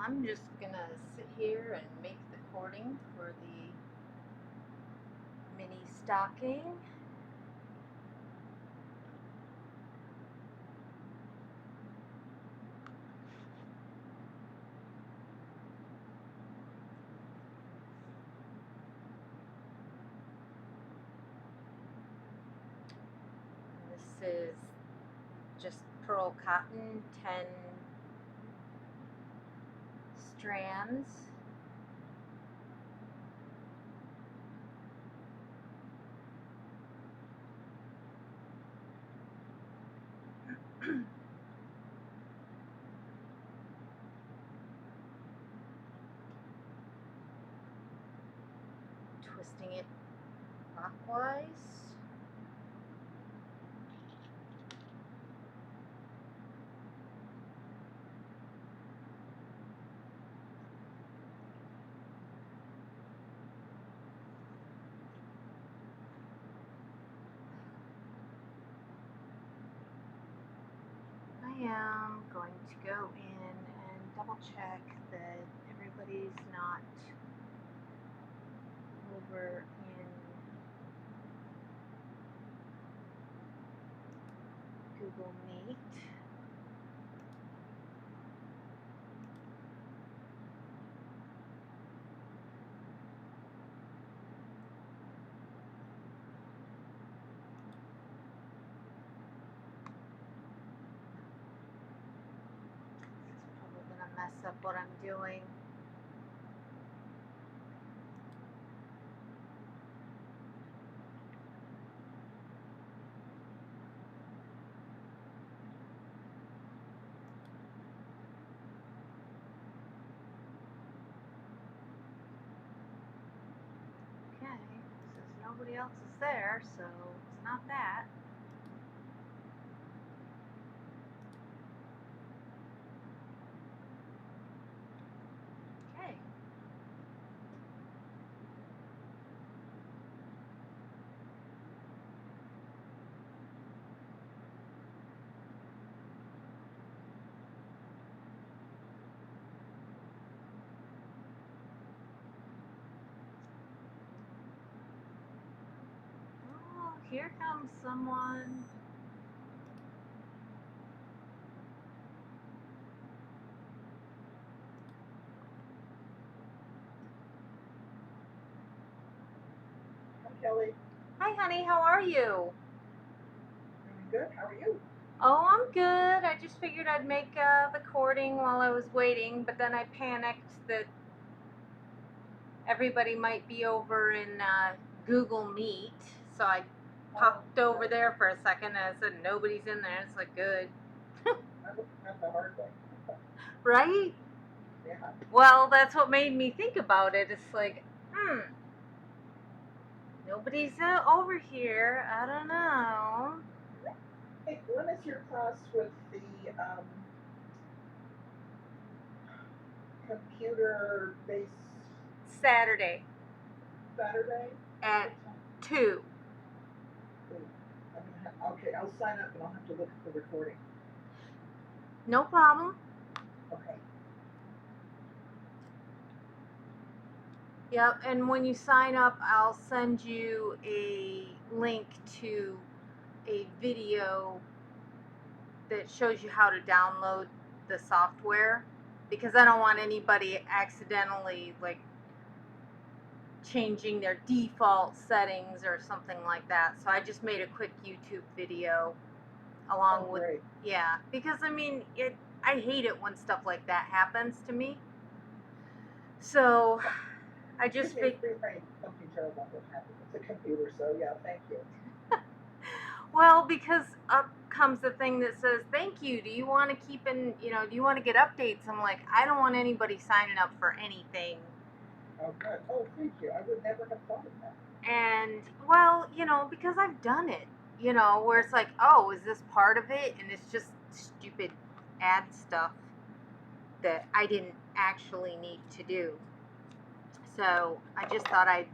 I'm just gonna sit here and make the cording for the mini stocking. This is just pearl cotton, 10 strands. Twisting it clockwise. I am going to go in and double check that everybody's not over in Google Meet. This is probably going to mess up what I'm doing. Okay, says nobody else is there, so it's not that. Okay. Oh, here comes someone. Hi, Kelly. Hi, honey, how are you? Doing good. How are you? Oh, I'm good. I just figured I'd make the cording while I was waiting, but then I panicked that everybody might be over in Google Meet, so I popped over there for a second and I said nobody's in there. It's like, good. Not the hard way. Right? Yeah. Well, that's what made me think about it. It's like, nobody's over here. I don't know. Hey, when is your class with the computer-based Saturday Saturday? at 2. Okay, I'll sign up and I'll have to look at the recording. No problem. Okay. Yep, and when you sign up, I'll send you a link to a video that shows you how to download the software, because I don't want anybody accidentally like changing their default settings or something like that. So I just made a quick YouTube video along with, yeah, because I mean, I hate it when stuff like that happens to me. So I just figured something terrible would happen. It's a computer, so yeah, thank you. Well, because up comes the thing that says, thank you, do you want to keep in, do you want to get updates? I'm like, I don't want anybody signing up for anything. Oh, good. Oh, thank you. I would never have thought of that. And, well, because I've done it, where it's like, oh, is this part of it? And it's just stupid ad stuff that I didn't actually need to do. So I just thought I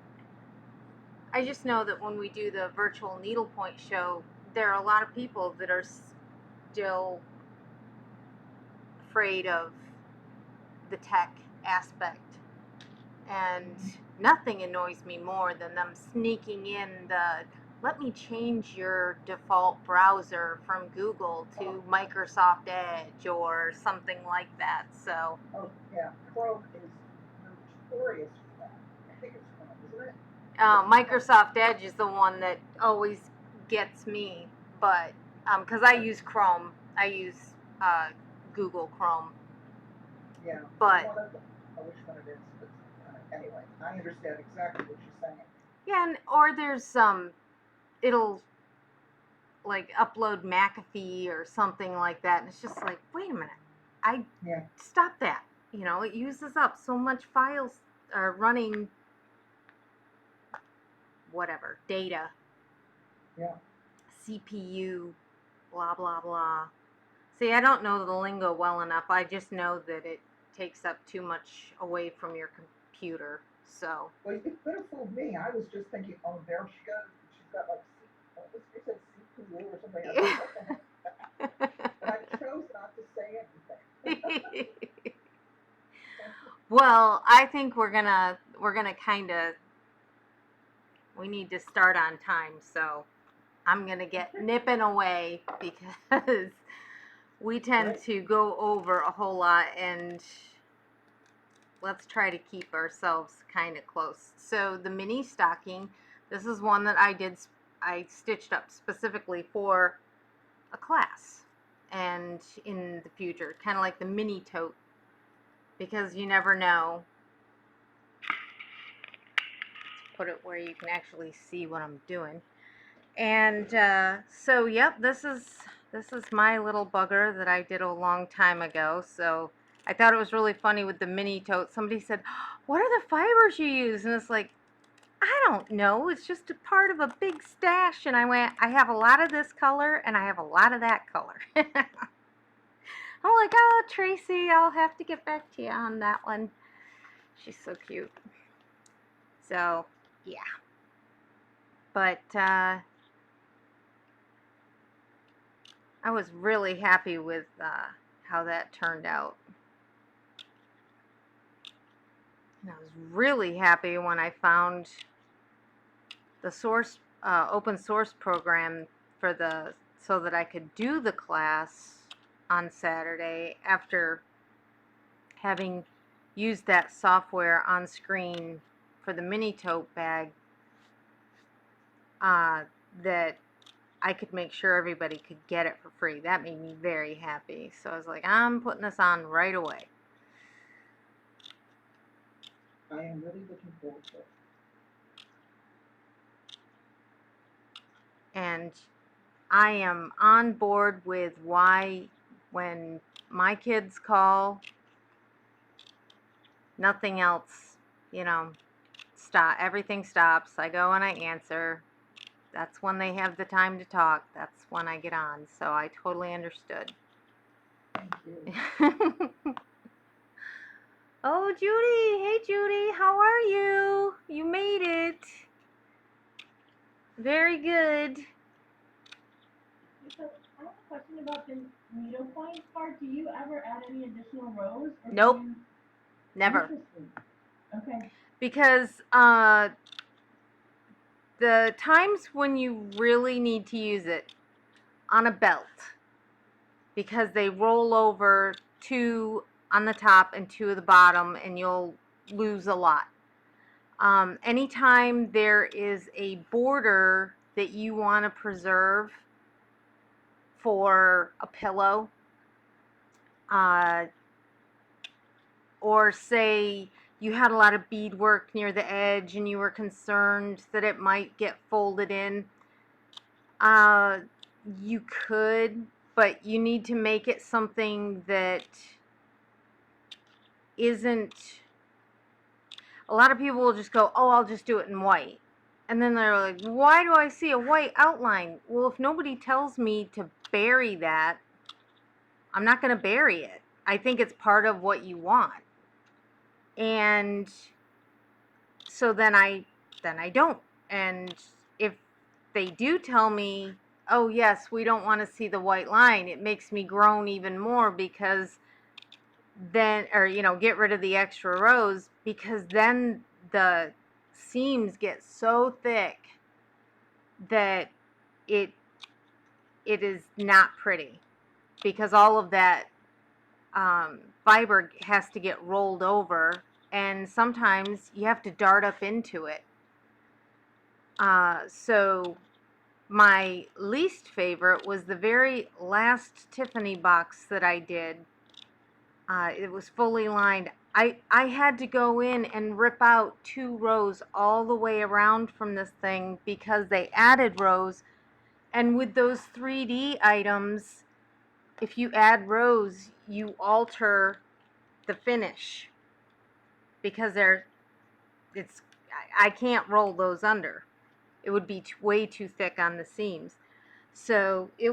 just know that when we do the virtual needlepoint show, there are a lot of people that are still afraid of the tech aspect. And nothing annoys me more than them sneaking in the, let me change your default browser from Google to Microsoft Edge or something like that. So, Oh, yeah, Chrome is notorious for that. I think it's Chrome, isn't it? Microsoft Edge is the one that always gets me, but because I use Chrome, I use Google Chrome. Yeah, But one of them. Which one it is, but anyway, I understand exactly what you're saying. yeah, or there's it'll like upload McAfee or something like that, and it's just like, wait a minute, stop that. You know, it uses up so much files running whatever data. Yeah. CPU, blah blah blah. See, I don't know the lingo well enough. I just know that it takes up too much away from your computer. So. Well, you could have fooled me. I was just thinking, oh, there she goes. She's got like, what was it, CPU or something. I was like, what the heck? But I chose not to say anything. Well, I think we're gonna kind of, we need to start on time. So I'm gonna get nipping away because we tend to go over a whole lot, and let's try to keep ourselves kind of close. So the mini stocking, this is one that I stitched up specifically for a class and in the future, kind of like the mini tote, because you never know. Let's put it where you can actually see what I'm doing. And so yep, this is my little bugger that I did a long time ago. So I thought it was really funny with the mini tote. Somebody said, what are the fibers you use? And it's like, I don't know. It's just a part of a big stash. And I went, I have a lot of this color and I have a lot of that color. I'm like, oh, Tracy, I'll have to get back to you on that one. She's so cute. So, yeah. But I was really happy with how that turned out. And I was really happy when I found the source open source program for so that I could do the class on Saturday after having used that software on screen for the mini tote bag, that I could make sure everybody could get it for free. That made me very happy. So I was like, I'm putting this on right away. I am really looking forward to it. And I am on board with why when my kids call, nothing else, everything stops. I go and I answer. That's when they have the time to talk. That's when I get on. So I totally understood. Thank you. Oh, Judy. Hey, Judy. How are you? You made it. Very good. So I have a question about the needlepoint part. Do you ever add any additional rows? Or Nope. Never. Interesting. Okay. Because the times when you really need to use it on a belt, because they roll over 2 on the top and 2 at the bottom, and you'll lose a lot. Anytime there is a border that you want to preserve for a pillow, or say you had a lot of beadwork near the edge and you were concerned that it might get folded in, you could, but you need to make it something that isn't. A lot of people will just go, oh, I'll just do it in white. And then they're like, why do I see a white outline? Well, if nobody tells me to bury that, I'm not going to bury it. I think it's part of what you want. And so then I don't. And if they do tell me, oh yes, we don't want to see the white line, it makes me groan even more, because then, or get rid of the extra rows, because then the seams get so thick that it is not pretty, because all of that fiber has to get rolled over, and sometimes you have to dart up into it. So my least favorite was the very last Tiffany box that I did. It was fully lined. I had to go in and rip out 2 rows all the way around from this thing because they added rows. And with those 3D items, if you add rows, you alter the finish, because I can't roll those under. It would be way too thick on the seams. So it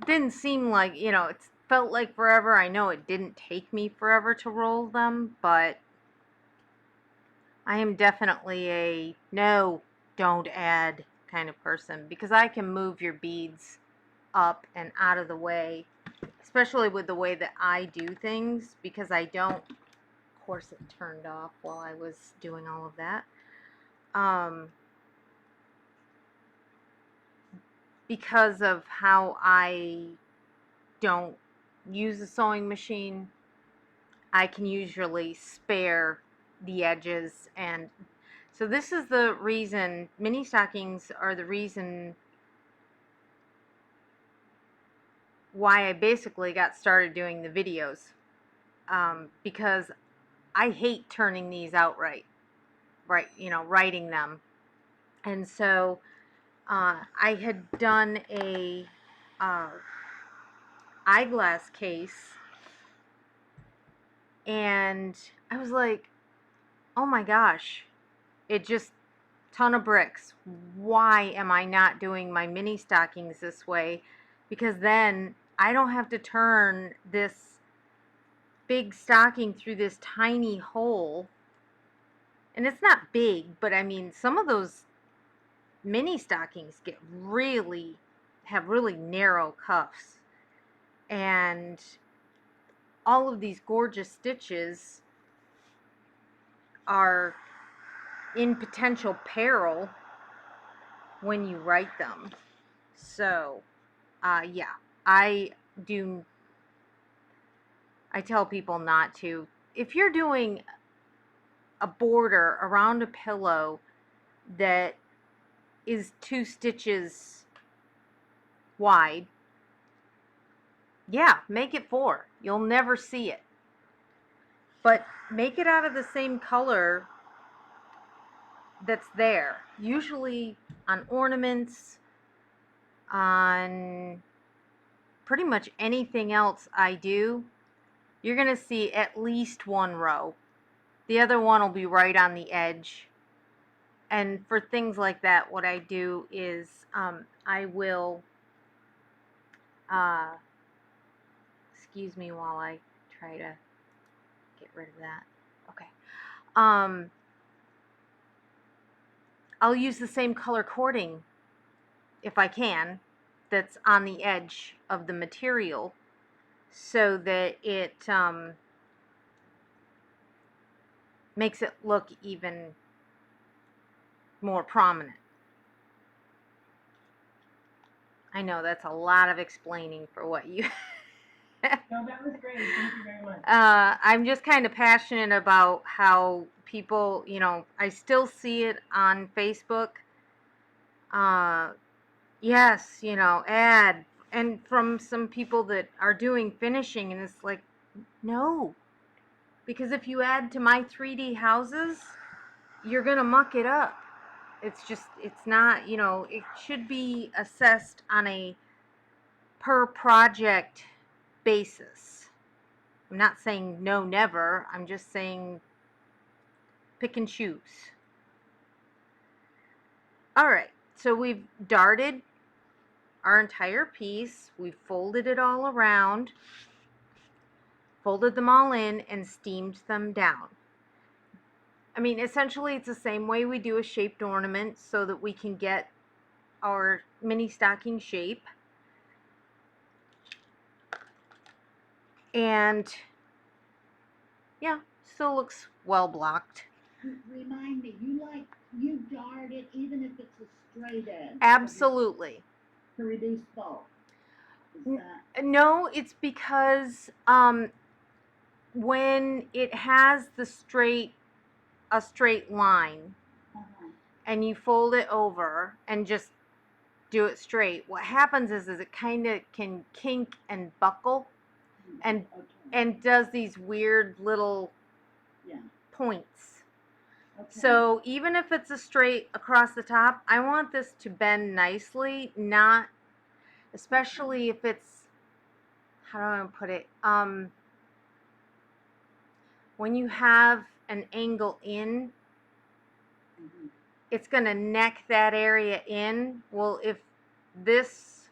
didn't seem like, it felt like forever. I know it didn't take me forever to roll them, but I am definitely a no, don't add kind of person, because I can move your beads up and out of the way, especially with the way that I do things, because I don't, of course it turned off while I was doing all of that. Because of how I don't use a sewing machine, I can usually spare the edges. And so this is the reason, mini stockings are the reason why I basically got started doing the videos, because I hate turning these out right, writing them. And so I had done a eyeglass case, and I was like, oh my gosh, it just, ton of bricks. Why am I not doing my mini stockings this way? Because then I don't have to turn this big stocking through this tiny hole. And it's not big, but I mean, some of those mini stockings have really narrow cuffs. And all of these gorgeous stitches are in potential peril when you write them. So, yeah, I tell people not to. If you're doing a border around a pillow that is 2 stitches wide, yeah, make it 4. You'll never see it. But make it out of the same color that's there. Usually on ornaments, on pretty much anything else I do, you're going to see at least 1 row. The other one will be right on the edge. And for things like that, what I do is I will, excuse me while I try to get rid of that. Okay. I'll use the same color cording, if I can, that's on the edge of the material, so that it makes it look even more prominent. I know that's a lot of explaining for what you... No, that was great. Thank you very much. I'm just kind of passionate about how people, I still see it on Facebook. Yes, add. And from some people that are doing finishing, and it's like, no. Because if you add to my 3D houses, you're going to muck it up. It's not, it should be assessed on a per project basis. I'm not saying no, never. I'm just saying pick and choose. All right, so we've darted our entire piece. We've folded it all around, folded them all in, and steamed them down. I mean, essentially it's the same way we do a shaped ornament, so that we can get our mini stocking shape. And yeah, still looks well blocked. Remind me, you dart it even if it's a straight edge. Absolutely. To reduce bulk. Is that? No, it's because when it has a straight line, Uh-huh. and you fold it over and just do it straight, what happens is it kind of can kink and buckle and Okay. and does these weird little Yeah. points. Okay. So even if it's a straight across the top, I want this to bend nicely, not especially if it's, how do I want to put it? When you have an angle in, Mhm. it's going to neck that area in. Well, if this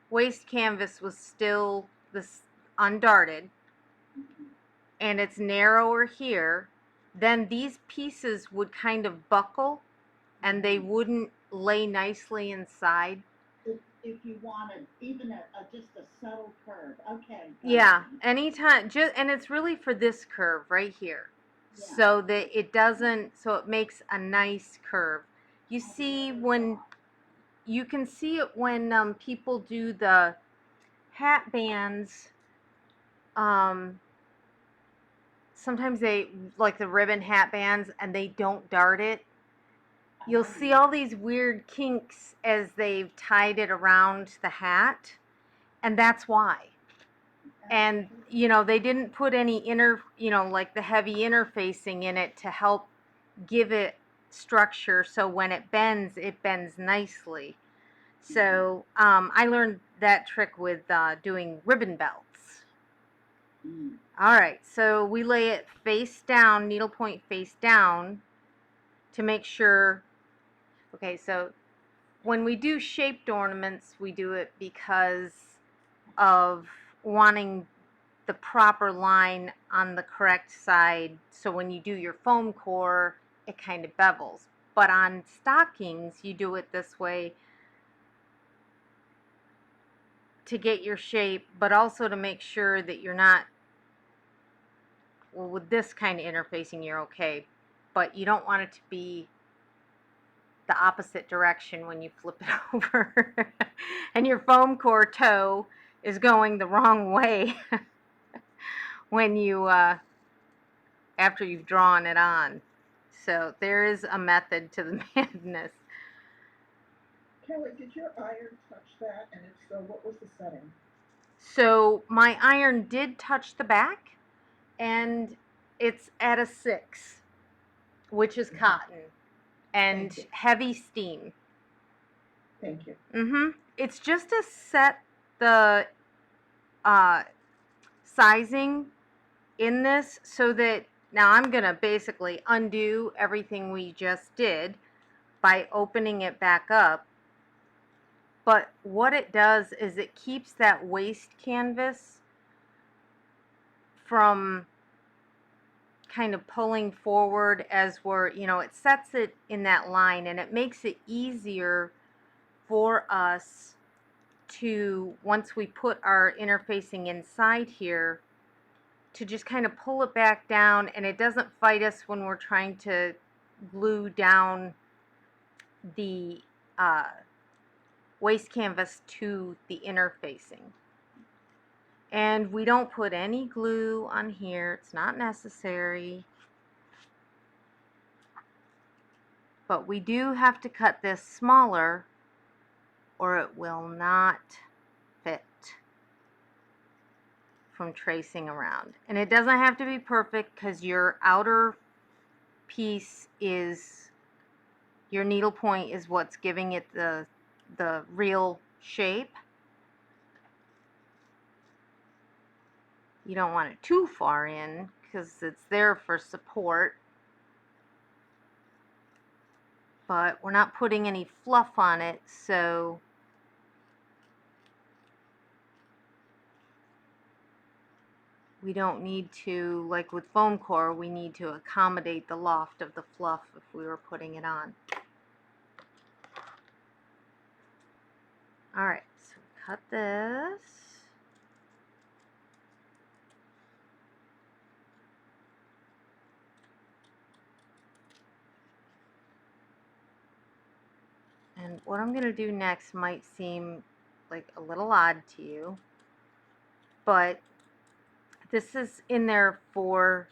waist canvas was still this undarted and it's narrower here, then these pieces would kind of buckle and they wouldn't lay nicely inside. If you wanted even just a subtle curve. Okay. Yeah, anytime, and it's really for this curve right here. Yeah. So that it doesn't, so it makes a nice curve. You see when, you can see it when people do the hat bands, sometimes they, like the ribbon hat bands, and they don't dart it. You'll see all these weird kinks as they've tied it around the hat, and that's why. And they didn't put any inner, like the heavy interfacing in it to help give it structure, so when it bends nicely. So I learned that trick with doing ribbon belts. All right, so we lay it face down, needlepoint face down, to make sure. Okay, so when we do shaped ornaments, we do it because of wanting the proper line on the correct side, so when you do your foam core, it kind of bevels. But on stockings, you do it this way to get your shape, but also to make sure that you're not, well, with this kind of interfacing, you're okay, but you don't want it to be the opposite direction when you flip it over. And your foam core toe is going the wrong way when you, after you've drawn it on. So there is a method to the madness. Kelly, did your iron touch that? And if so, what was the setting? So my iron did touch the back, and it's at a 6, which is cotton, and Thank you. heavy steam. Thank you. It's just to set the sizing in this, so that now I'm going to basically undo everything we just did by opening it back up. But what it does is it keeps that waist canvas from kind of pulling forward as it sets it in that line, and it makes it easier for us to, once we put our interfacing inside here, to just kind of pull it back down, and it doesn't fight us when we're trying to glue down the waist canvas to the interfacing. And we don't put any glue on here, it's not necessary. But we do have to cut this smaller or it will not fit from tracing around. And it doesn't have to be perfect, because your outer piece is, your needle point is what's giving it the real shape. You don't want it too far in because it's there for support. But we're not putting any fluff on it, so we don't need to, like with foam core, we need to accommodate the loft of the fluff if we were putting it on. Alright, so cut this. what I'm going to do next might seem like a little odd to you, but this is in there for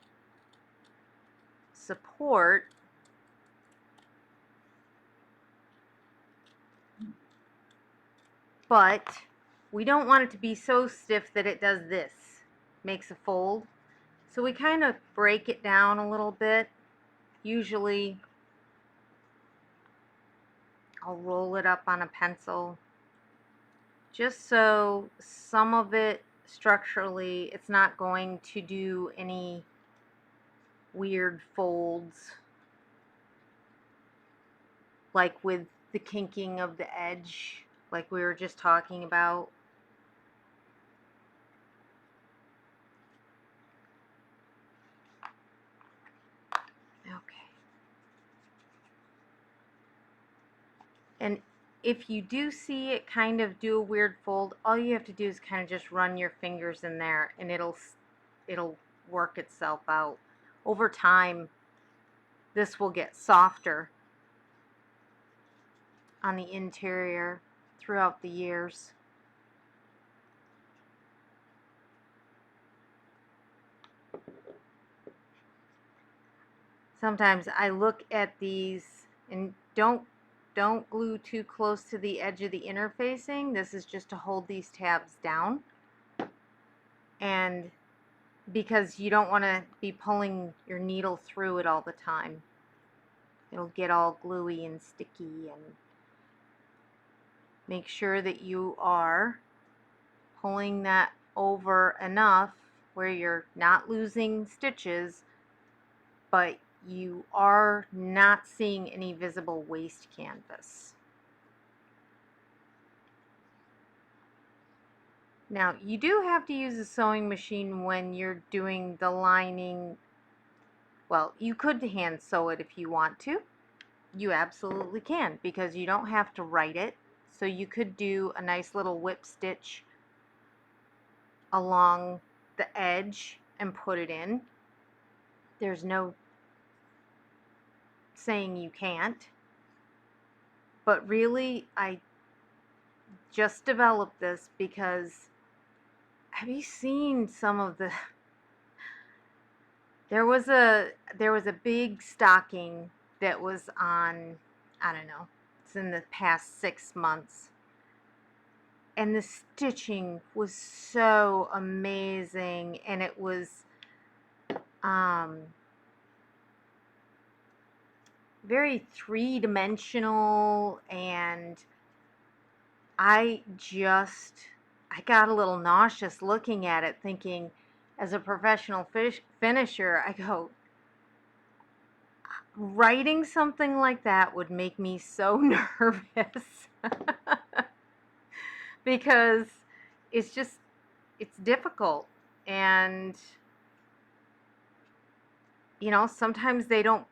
support. But we don't want it to be so stiff that it does this, makes a fold. So we kind of break it down a little bit. Usually I'll roll it up on a pencil just so some of it structurally it's not going to do any weird folds like with the kinking of the edge like we were just talking about. Okay. And if you do see it kind of do a weird fold, all you have to do is kind of just run your fingers in there and it'll work itself out. Over time, this will get softer on the interior throughout the years. Sometimes I look at these and don't glue too close to the edge of the interfacing. This is just to hold these tabs down. And because you don't want to be pulling your needle through it all the time. It'll get all gluey and sticky, and make sure that you are pulling that over enough where you're not losing stitches, but you are not seeing any visible waste canvas. Now, you do have to use a sewing machine when you're doing the lining. Well, you could hand sew it if you want to. You absolutely can, because you don't have to write it. So you could do a nice little whip stitch along the edge and put it in. There's no saying you can't. But really, I just developed this because have you seen some of the there was a big stocking that was on, I don't know, it's in the past 6 months. And the stitching was so amazing, and it was very three-dimensional, and I got a little nauseous looking at it, thinking, as a professional finisher, I go, writing something like that would make me so nervous. Because it's difficult, and sometimes they don't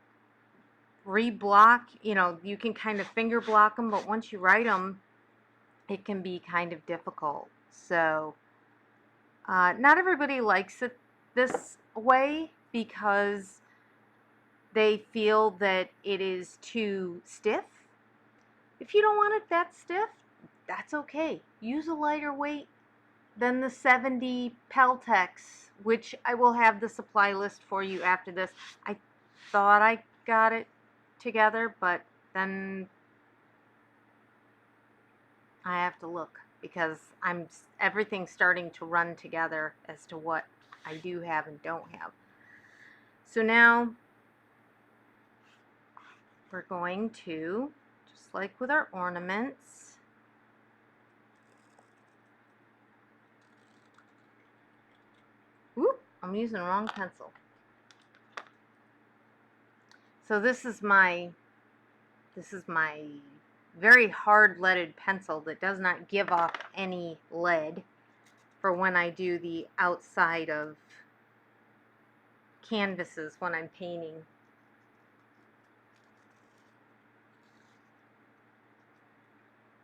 reblock. You can kind of finger block them, but once you write them, it can be kind of difficult. So not everybody likes it this way because they feel that it is too stiff. If you don't want it that stiff, that's okay. Use a lighter weight than the 70 Peltex, which I will have the supply list for you after this. I thought I got it together, but then I have to look because everything's starting to run together as to what I do have and don't have. So now we're going to, just like with our ornaments, I'm using the wrong pencil. So this is my very hard leaded pencil that does not give off any lead for when I do the outside of canvases when I'm painting.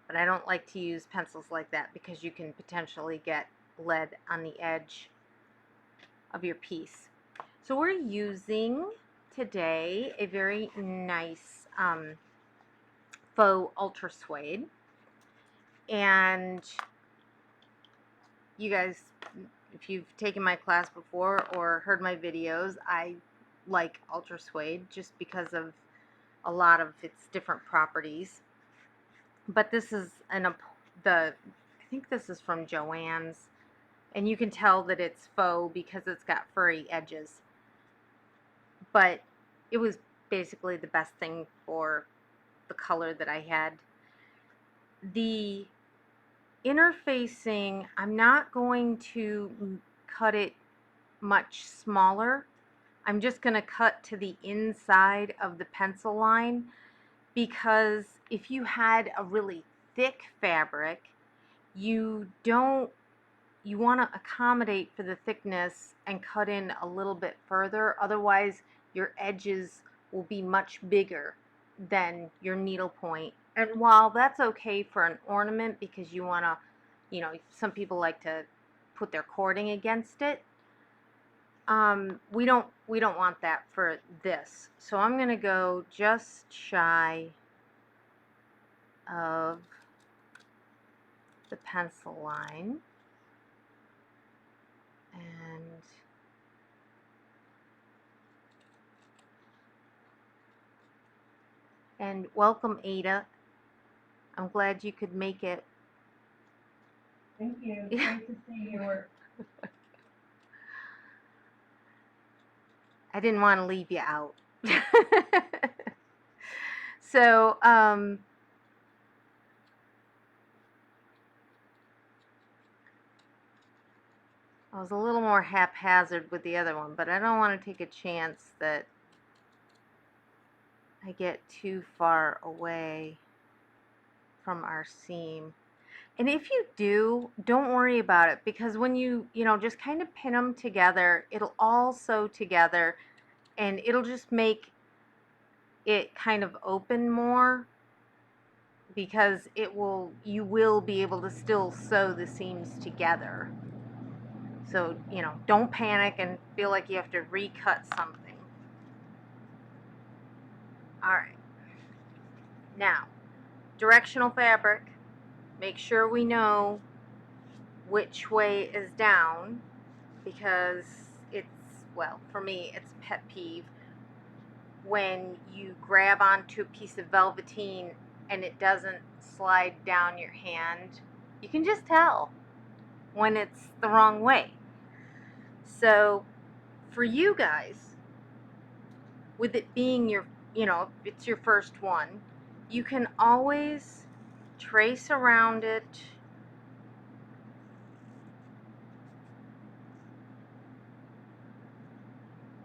But I don't like to use pencils like that because you can potentially get lead on the edge of your piece. So we're using today a very nice faux ultra suede. And you guys, if you've taken my class before or heard my videos, I like ultra suede just because of a lot of its different properties. But this is I think this is from Joann's, and you can tell that it's faux because it's got furry edges. But it was basically the best thing for the color that I had. The interfacing, I'm not going to cut it much smaller. I'm just going to cut to the inside of the pencil line, because if you had a really thick fabric, you want to accommodate for the thickness and cut in a little bit further. Otherwise, your edges will be much bigger than your needle point. And while that's okay for an ornament, because you want to, some people like to put their cording against it. We don't want that for this. So I'm going to go just shy of the pencil line. And welcome, Ada. I'm glad you could make it. Thank you. It's great to see your work. I didn't want to leave you out. So, I was a little more haphazard with the other one, but I don't want to take a chance that I get too far away from our seam. And if you do, don't worry about it, because when you just kind of pin them together, it'll all sew together, and it'll just make it kind of open more, because you will be able to still sew the seams together. So, don't panic and feel like you have to recut something. All right. Now, directional fabric. Make sure we know which way is down, because for me, it's a pet peeve when you grab onto a piece of velveteen and it doesn't slide down your hand. You can just tell when it's the wrong way. So for you guys, with it being if it's your first one, you can always trace around it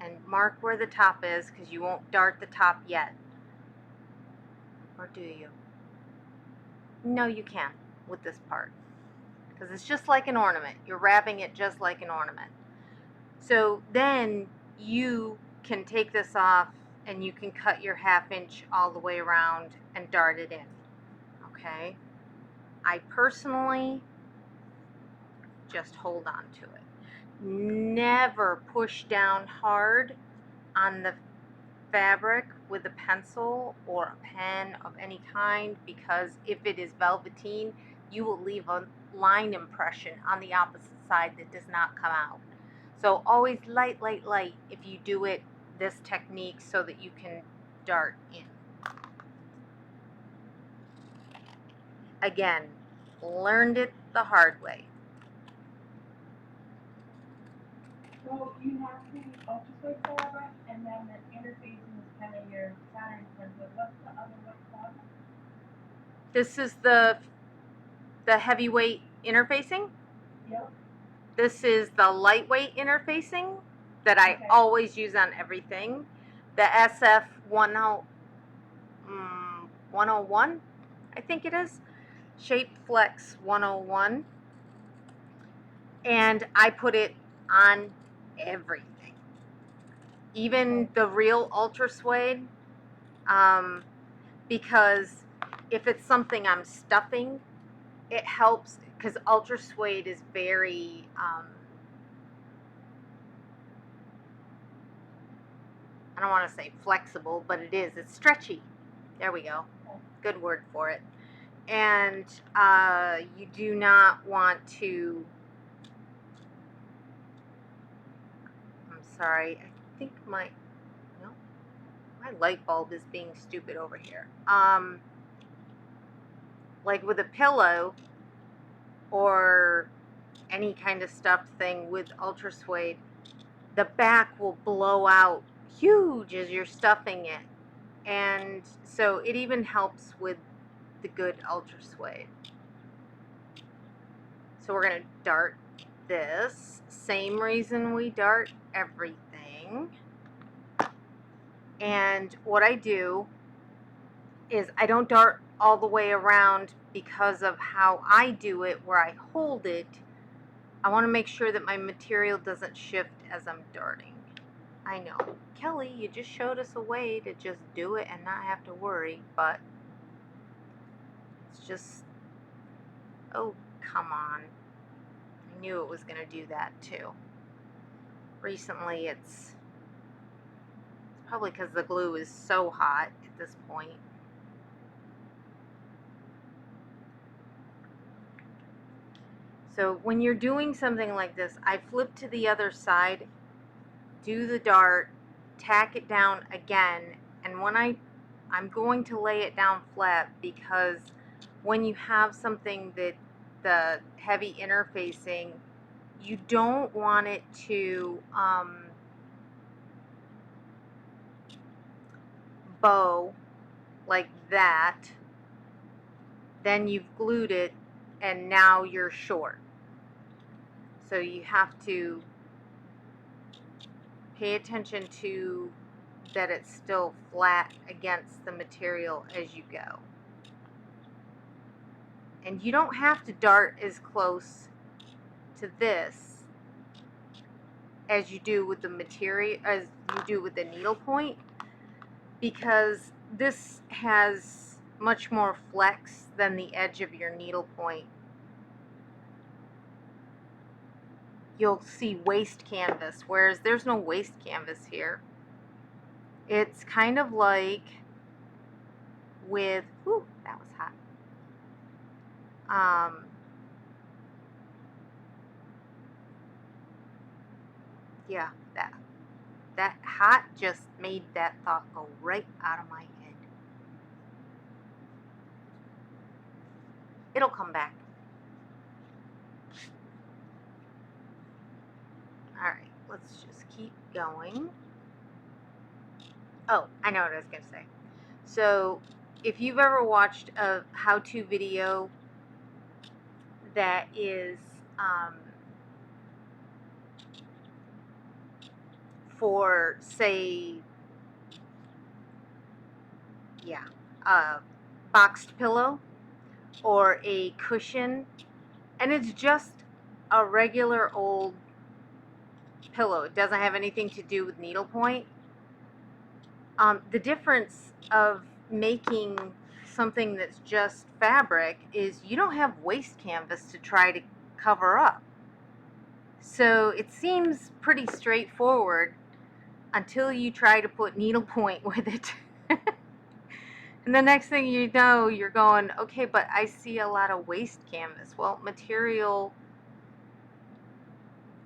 and mark where the top is, because you won't dart the top yet. Or do you? No, you can't with this part, because it's just like an ornament. You're wrapping it just like an ornament. So then you can take this off and you can cut your 1/2 inch all the way around and dart it in. Okay? I personally just hold on to it. Never push down hard on the fabric with a pencil or a pen of any kind, because if it is velveteen, you will leave a line impression on the opposite side that does not come out. So always light, light, light if you do it this technique, so that you can dart in. Again, learned it the hard way. So you have the ultra suede fabric, and then the interfacing is kind of your Saturn template. What's the other one called? This is the heavyweight interfacing. Yep. This is the lightweight interfacing that I Okay. always use on everything. The SF 101, I think it is. Shape Flex 101. And I put it on everything. Even the real ultra suede. Because if it's something I'm stuffing, it helps, because ultra suede is very I don't want to say flexible, but it is. It's stretchy. There we go. Good word for it. And you do not want to, I'm sorry, I think my light bulb is being stupid over here. Like with a pillow or any kind of stuffed thing with Ultra Suede, the back will blow out huge as you're stuffing it. And so it even helps with the good Ultra Suede. So we're going to dart this. Same reason we dart everything. And what I do is I don't dart all the way around because of how I do it, where I hold it. I want to make sure that my material doesn't shift as I'm darting. I know, Kelly, you just showed us a way to just do it and not have to worry, but it's just, oh, come on. I knew it was going to do that too. Recently, it's probably because the glue is so hot at this point. So when you're doing something like this, I flip to the other side, do the dart, tack it down again, and when I'm going to lay it down flat, because when you have something that the heavy interfacing, you don't want it to bow like that. Then you've glued it and now you're short. So you have to pay attention to that it's still flat against the material as you go. And you don't have to dart as close to this as you do with the material, as you do with the needle point, because this has much more flex than the edge of your needle point. You'll see waste canvas, whereas there's no waste canvas here. It's kind of like with, whew, that was hot. Yeah, that hot just made that thought go right out of my head. It'll come back. Alright, let's just keep going. Oh, I know what I was going to say. So, if you've ever watched a how-to video that is for, say, a boxed pillow or a cushion, and it's just a regular old pillow. It doesn't have anything to do with needlepoint. The difference of making something that's just fabric is you don't have waste canvas to try to cover up. So it seems pretty straightforward until you try to put needlepoint with it. And the next thing you know, you're going, okay, but I see a lot of waste canvas. Well, material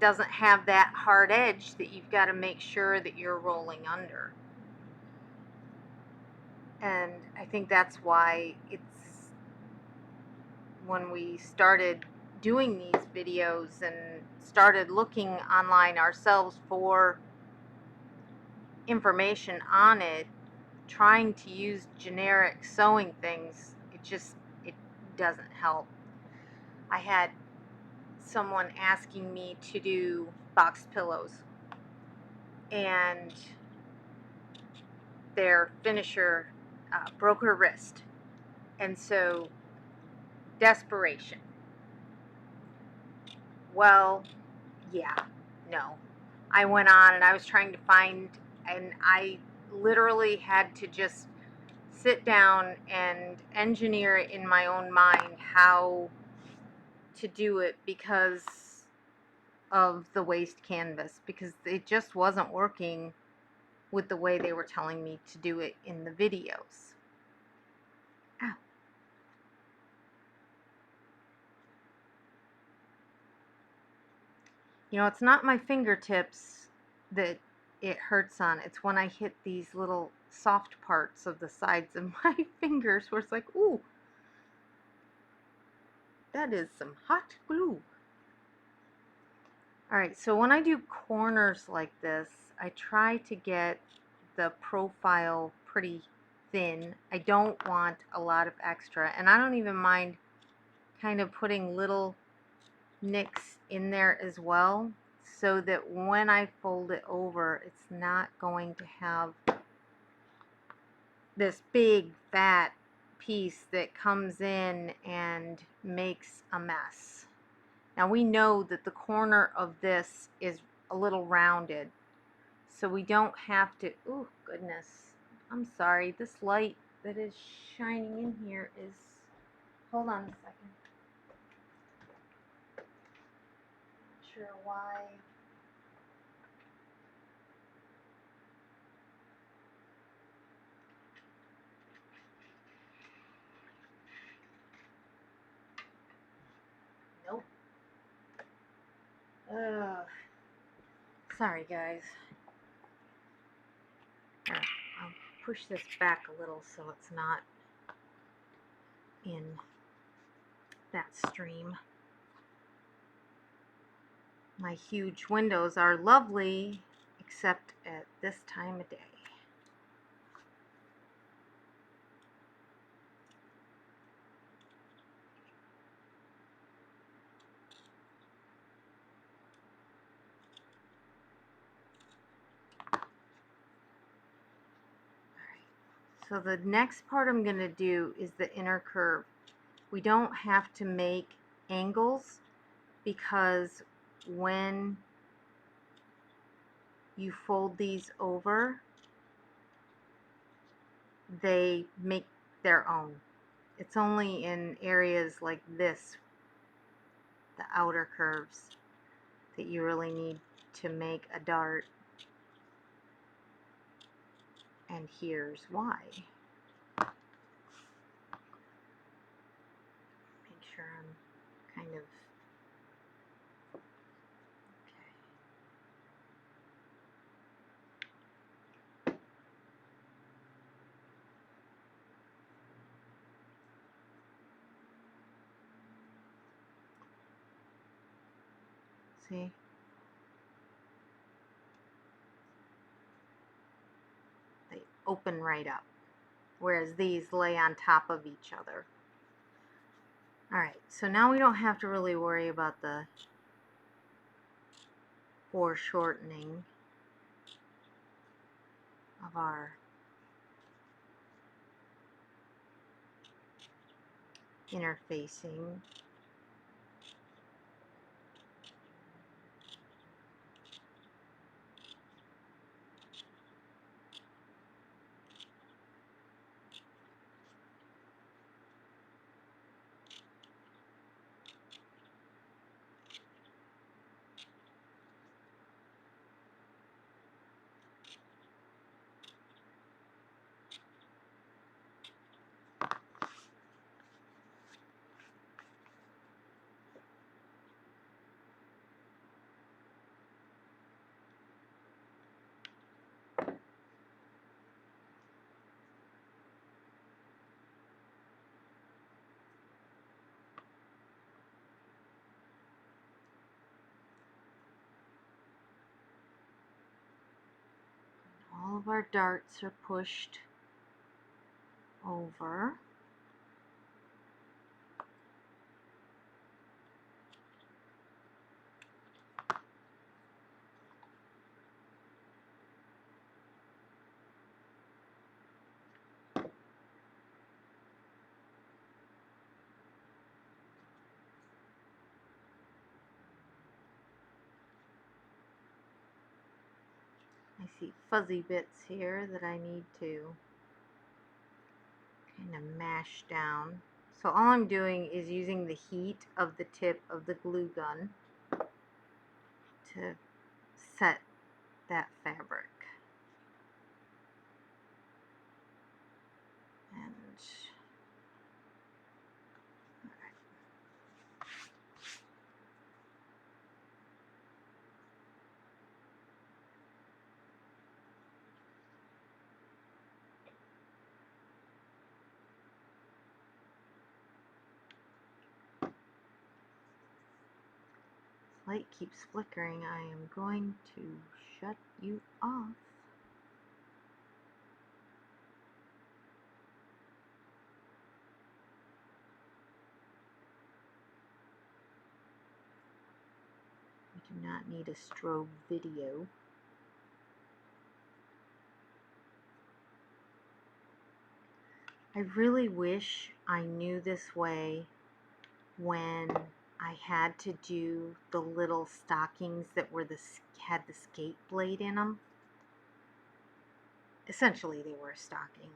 doesn't have that hard edge that you've got to make sure that you're rolling under. And I think that's why it's, when we started doing these videos and started looking online ourselves for information on it, trying to use generic sewing things, it doesn't help. I had someone asking me to do boxed pillows, and their finisher broke her wrist, and so desperation. Well, yeah, no. I went on and I was trying to find, and I literally had to just sit down and engineer it in my own mind how to do it because of the waste canvas, because it just wasn't working with the way they were telling me to do it in the videos. Ow. You know, it's not my fingertips that it hurts on. It's when I hit these little soft parts of the sides of my fingers where it's like, ooh, that is some hot glue. Alright, so when I do corners like this, I try to get the profile pretty thin. I don't want a lot of extra, and I don't even mind kind of putting little nicks in there as well, so that when I fold it over, it's not going to have this big fat piece that comes in and makes a mess. Now we know that the corner of this is a little rounded, so we don't have to, oh goodness, I'm sorry, this light that is shining in here is, hold on a second. Not sure why. Nope. Sorry guys. Here, I'll push this back a little so it's not in that stream. My huge windows are lovely, except at this time of day. So the next part I'm going to do is the inner curve. We don't have to make angles because when you fold these over, they make their own. It's only in areas like this, the outer curves, that you really need to make a dart. And here's why. Make sure I'm kind of see? They open right up, whereas these lay on top of each other. Alright, so now we don't have to really worry about the foreshortening of our interfacing. All of our darts are pushed over. I see fuzzy bits here that I need to kind of mash down. So all I'm doing is using the heat of the tip of the glue gun to set that fabric. And light keeps flickering, I am going to shut you off. We do not need a strobe video. I really wish I knew this way when I had to do the little stockings that were had the skate blade in them. Essentially, they were a stocking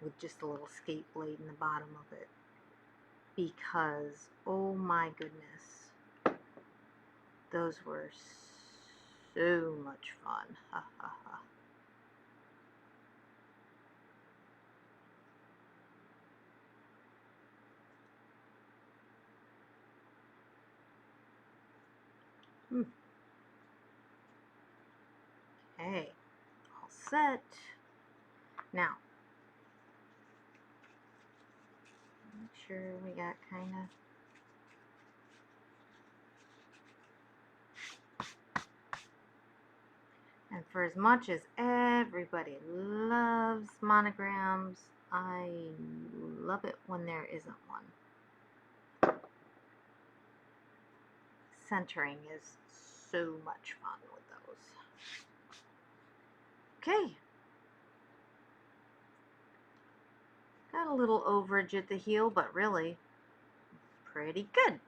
with just a little skate blade in the bottom of it. Because, oh my goodness, those were so much fun. Ha ha ha. Okay, all set. Now, make sure we got kind of. And for as much as everybody loves monograms, I love it when there isn't one. Centering is so much fun with those. Okay. Got a little overage at the heel, but really pretty good. And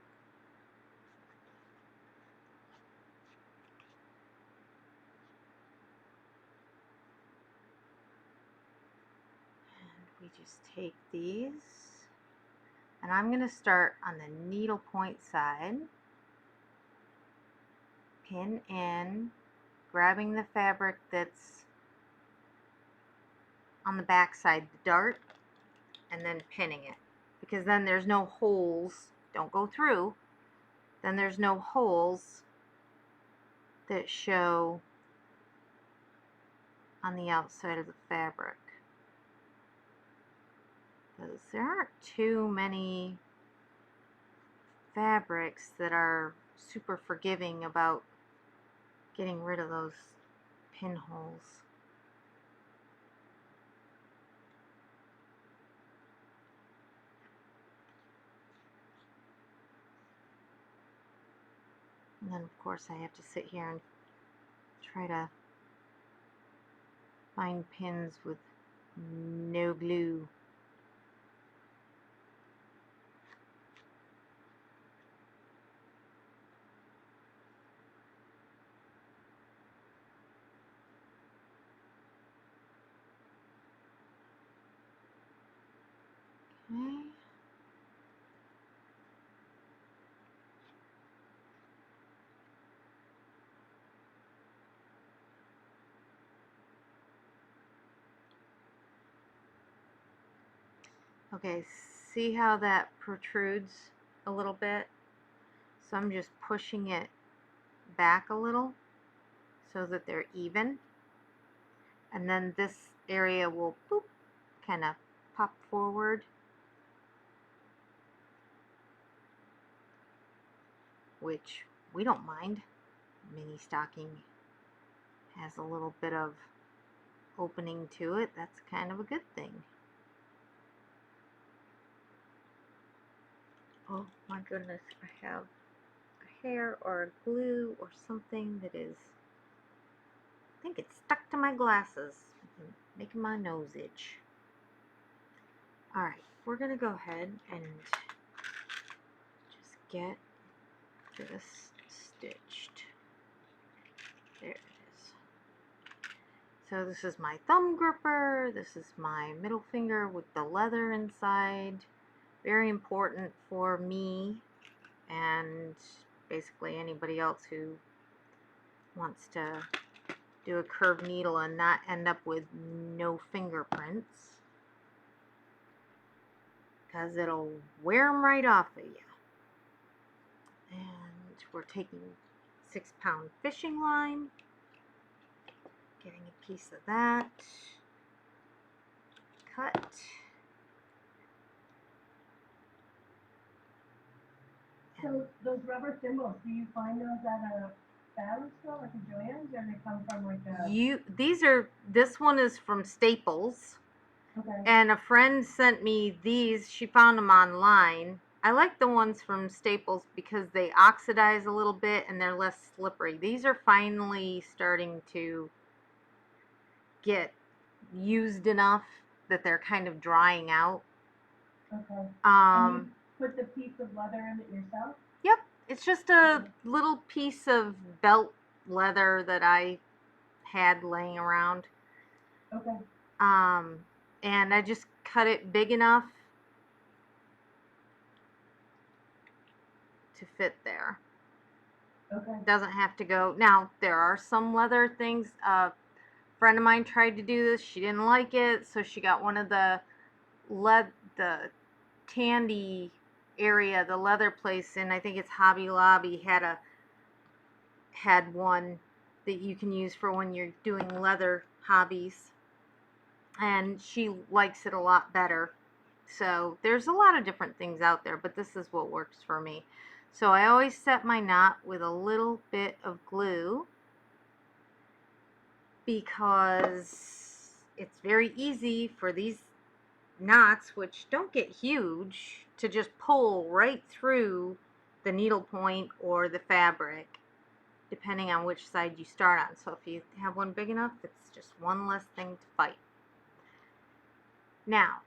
we just take these, and I'm going to start on the needle point side, pin in, grabbing the fabric that's on the back side, the dart, and then pinning it, because then there's no holes. Don't go through. Then there's no holes that show on the outside of the fabric, because there aren't too many fabrics that are super forgiving about getting rid of those pinholes. And then of course I have to sit here and try to find pins with no glue. Okay. Okay, see how that protrudes a little bit? So I'm just pushing it back a little so that they're even. And then this area will boop, kind of pop forward. Which we don't mind. Mini stocking has a little bit of opening to it. That's kind of a good thing. Oh my goodness, I have a hair or a glue or something that is, I think it's stuck to my glasses, making my nose itch. Alright, we're going to go ahead and just get this stitched. There it is. So this is my thumb gripper, this is my middle finger with the leather inside. Very important for me and basically anybody else who wants to do a curved needle and not end up with no fingerprints, because it'll wear them right off of you. And we're taking 6-pound fishing line, getting a piece of that, cut, So those rubber thimbles, do you find those at a fabric store like a Joann's, or they come from like a? This one is from Staples, Okay. and a friend sent me these. She found them online. I like the ones from Staples because they oxidize a little bit and they're less slippery. These are finally starting to get used enough that they're kind of drying out. Okay. And Um, you put the piece of leather in it yourself? yep, it's just a little piece of belt leather that I had laying around. Okay. And I just cut it big enough to fit there. Okay. It doesn't have to go. Now, there are some leather things. A friend of mine tried to do this. She didn't like it, so she got one of the the Tandy area, the leather place, and I think it's Hobby Lobby had one that you can use for when you're doing leather hobbies, and she likes it a lot better. So there's a lot of different things out there, but this is what works for me. So I always set my knot with a little bit of glue because it's very easy for these knots, which don't get huge, to just pull right through the needle point or the fabric, depending on which side you start on. So if you have one big enough, it's just one less thing to fight. Now,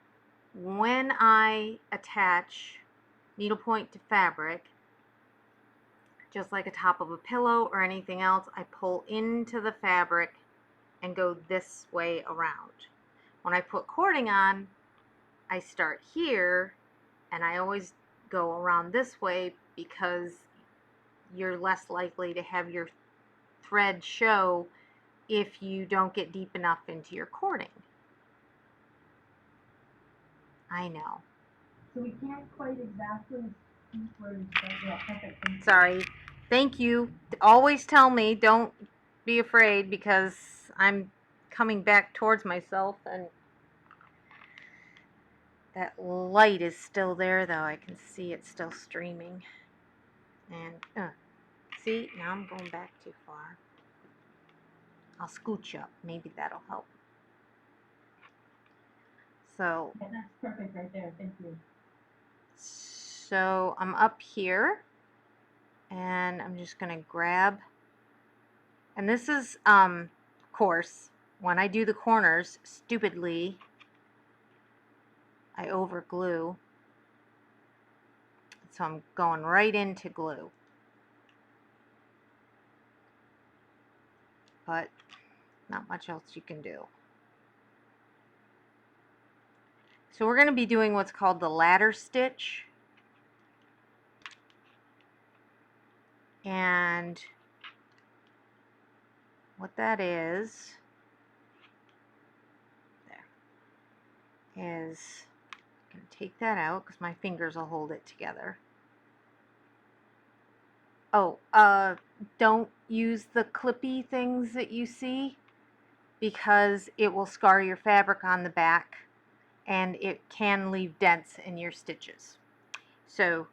when I attach needlepoint to fabric, just like a top of a pillow or anything else, I pull into the fabric and go this way around. When I put cording on, I start here and I always go around this way because you're less likely to have your thread show if you don't get deep enough into your cording. I know. So we can't quite exactly see where you start. Yeah, perfect. Thank you. Sorry. Thank you. Always tell me, don't be afraid, because I'm coming back towards myself and that light is still there, though. I can see it's still streaming. And see, now I'm going back too far. I'll scooch up. Maybe that'll help. So, Yeah, that's perfect right there. Thank you. so I'm up here and I'm just going to grab, and this is, of course, when I do the corners, stupidly, I over glue. So I'm going right into glue. But not much else you can do. So we're going to be doing what's called the ladder stitch. And what that is I'm going to take that out because my fingers will hold it together. Oh, don't use the clippy things that you see because it will scar your fabric on the back and it can leave dents in your stitches. So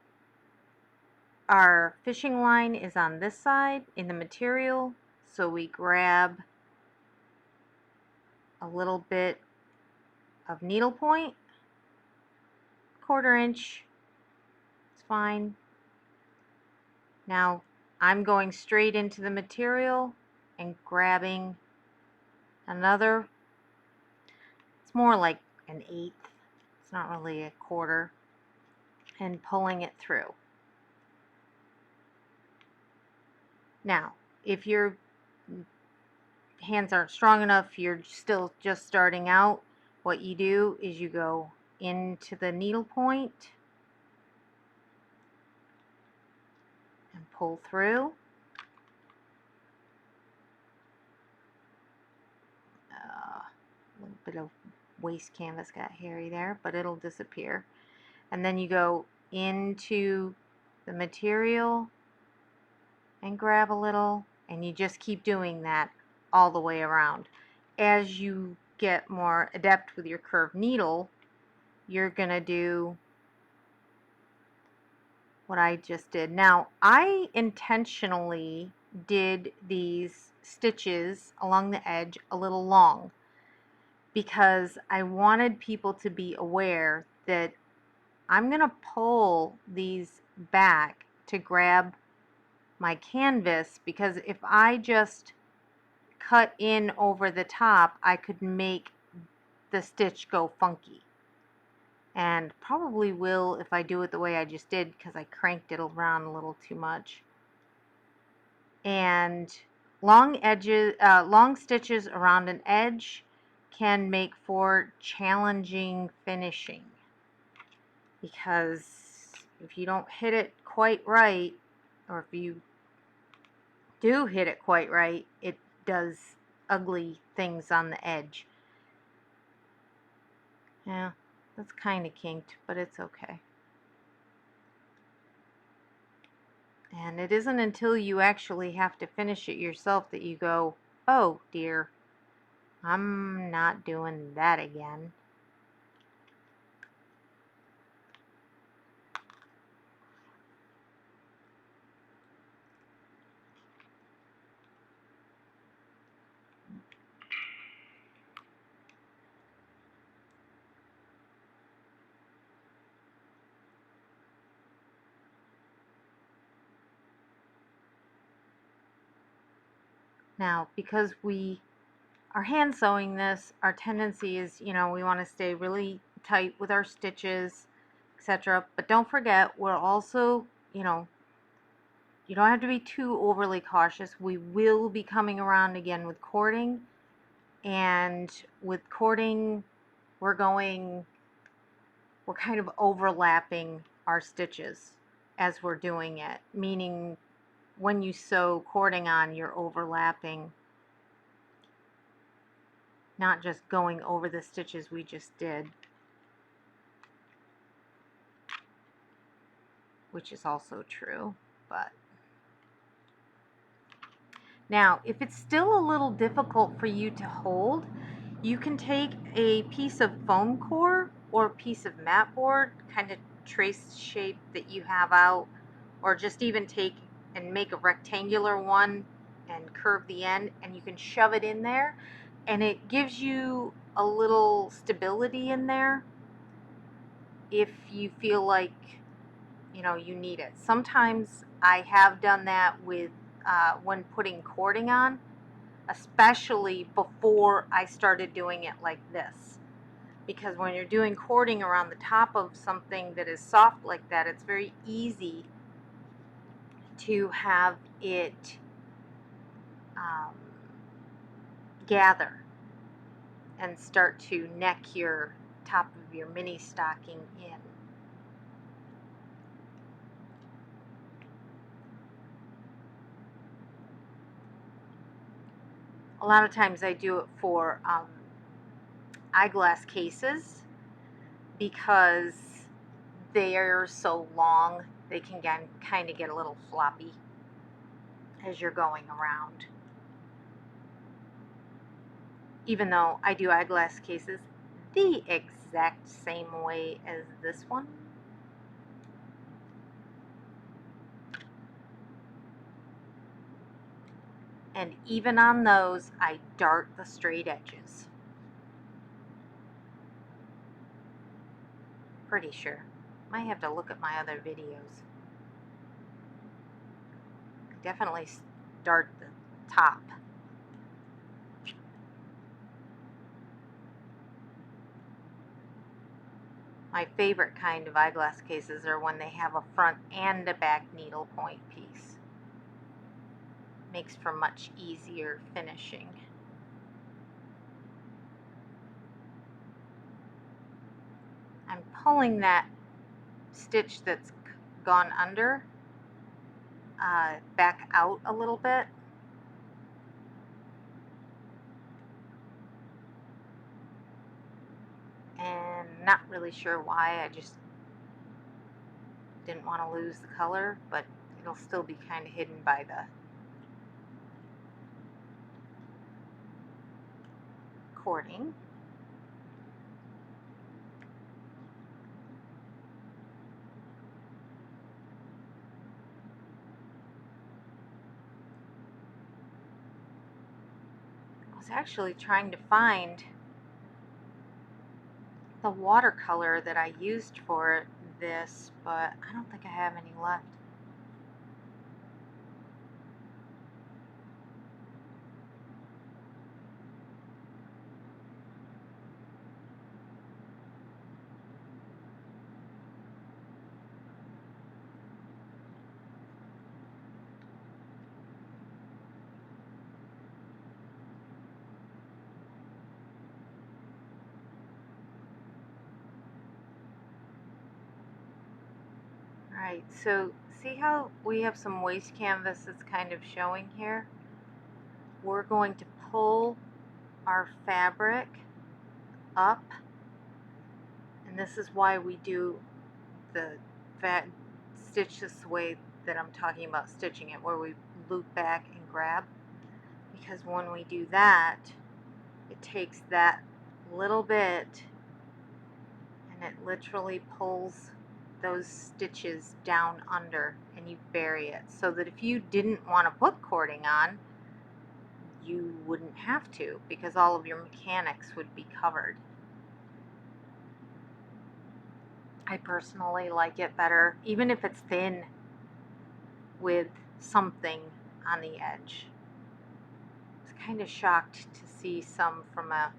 our fishing line is on this side in the material, so we grab a little bit of needlepoint, 1/4 inch, it's fine. Now I'm going straight into the material and grabbing another, it's more like an 1/8, it's not really a 1/4, and pulling it through. Now, if your hands aren't strong enough, you're still just starting out, what you do is you go into the needle point and pull through. A little bit of waste canvas got hairy there, but it'll disappear. And then you go into the material and grab a little, and you just keep doing that all the way around. As you get more adept with your curved needle, you're gonna do what I just did. Now, I intentionally did these stitches along the edge a little long because I wanted people to be aware that I'm going to pull these back to grab my canvas, because if I just cut in over the top, I could make the stitch go funky. And probably will if I do it the way I just did, because I cranked it around a little too much. And long stitches around an edge can make for challenging finishing, because if you don't hit it quite right, or if you do hit it quite right, it does ugly things on the edge. Yeah, that's kind of kinked, but it's okay. And it isn't until you actually have to finish it yourself that you go, oh dear, I'm not doing that again. Now, because we are hand sewing this, our tendency is, we want to stay really tight with our stitches, etc. But don't forget, we're also, you don't have to be too overly cautious. We will be coming around again with cording, and with cording, we're kind of overlapping our stitches as we're doing it, meaning when you sew cording on, you're overlapping, not just going over the stitches we just did, which is also true. But now, if it's still a little difficult for you to hold, you can take a piece of foam core or a piece of mat board, kind of trace shape that you have out, or just even take and make a rectangular one and curve the end, and you can shove it in there, and it gives you a little stability in there if you feel like you need it. Sometimes I have done that with when putting cording on, especially before I started doing it like this, because when you're doing cording around the top of something that is soft like that, it's very easy to have it gather and start to neck your top of your mini stocking in. A lot of times I do it for eyeglass cases, because they're so long, they can kind of get a little floppy as you're going around. Even though I do eyeglass cases the exact same way as this one. And even on those, I dart the straight edges. Pretty sure. Might have to look at my other videos. I definitely dart the top. My favorite kind of eyeglass cases are when they have a front and a back needle point piece. Makes for much easier finishing. I'm pulling that stitch that's gone under back out a little bit. And not really sure why, I just didn't want to lose the color, but it'll still be kind of hidden by the cording. was actually trying to find the watercolor that I used for this, but I don't think I have any left. Alright, so see how we have some waste canvas that's kind of showing here? We're going to pull our fabric up, and this is why we do the stitch this way that I'm talking about stitching it, where we loop back and grab, because when we do that, it takes that little bit and it literally pulls those stitches down under, and you bury it, so that if you didn't want to put cording on, you wouldn't have to, because all of your mechanics would be covered. I personally like it better, even if it's thin, with something on the edge. I was kind of shocked to see some from a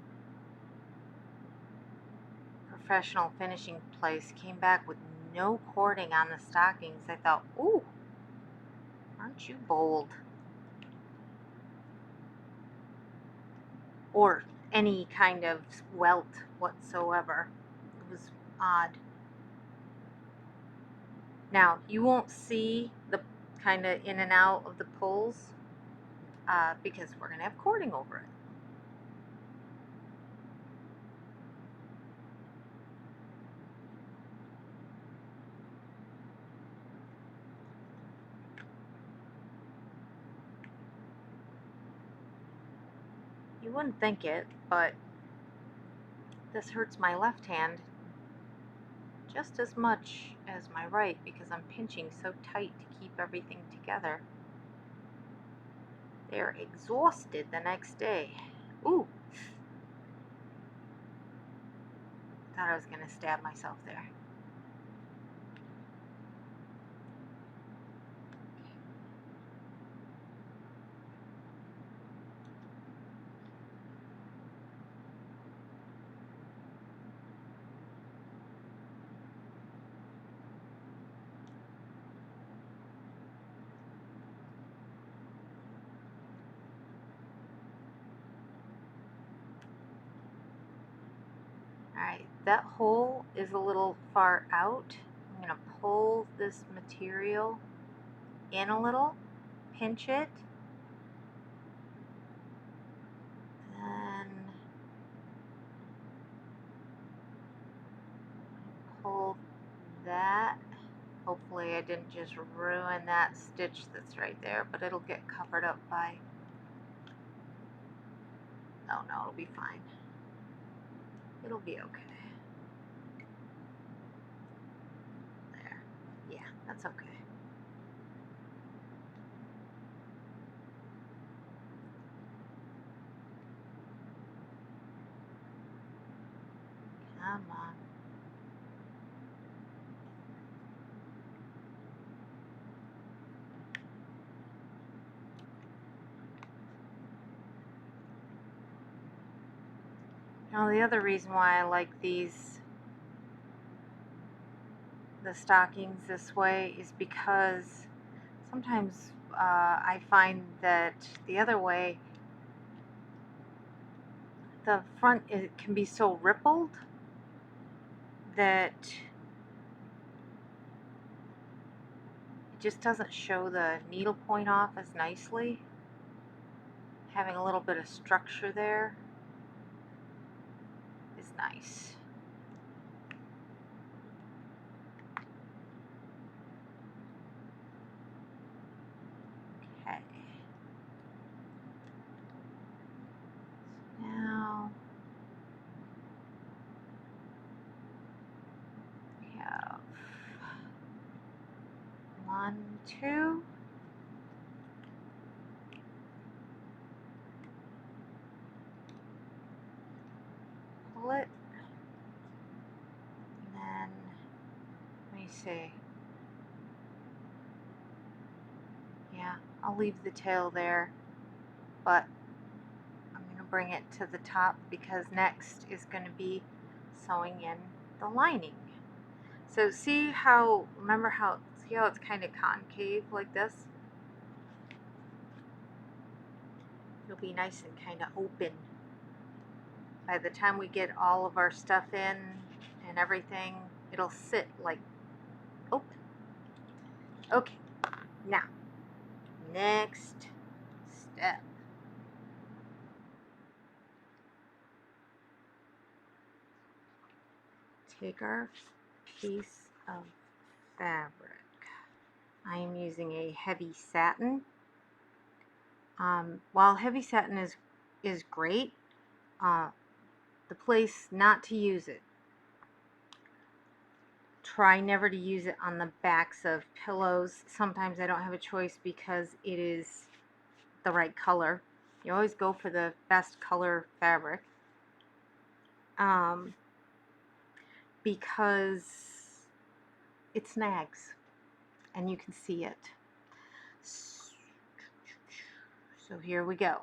professional finishing place came back with no cording on the stockings. I thought, ooh, aren't you bold? Or any kind of welt whatsoever. It was odd. Now, you won't see the kind of in and out of the pulls because we're going to have cording over it. You wouldn't think it, but this hurts my left hand just as much as my right because I'm pinching so tight to keep everything together. They're exhausted the next day. Ooh! Thought I was going to stab myself there. Alright, that hole is a little far out. I'm going to pull this material in a little, pinch it, then pull that. Hopefully I didn't just ruin that stitch that's right there, but it'll get covered up by... Oh no, it'll be fine. It'll be okay. There. Yeah, that's okay. Come on. Now the other reason why I like the stockings this way is because sometimes I find that the other way, the front can be so rippled that it just doesn't show the needle point off as nicely. Having a little bit of structure there is nice. Okay. Now we have 1, 2. see. Yeah, I'll leave the tail there, but I'm going to bring it to the top because next is going to be sewing in the lining. So see how it's kind of concave like this? It'll be nice and kind of open. By the time we get all of our stuff in and everything, it'll sit like open. Okay, now, next step. Take our piece of fabric. I am using a heavy satin. While heavy satin is great, the place not to use it. Try never to use it on the backs of pillows. Sometimes I don't have a choice because it is the right color. You always go for the best color fabric. Because it snags and you can see it. So here we go.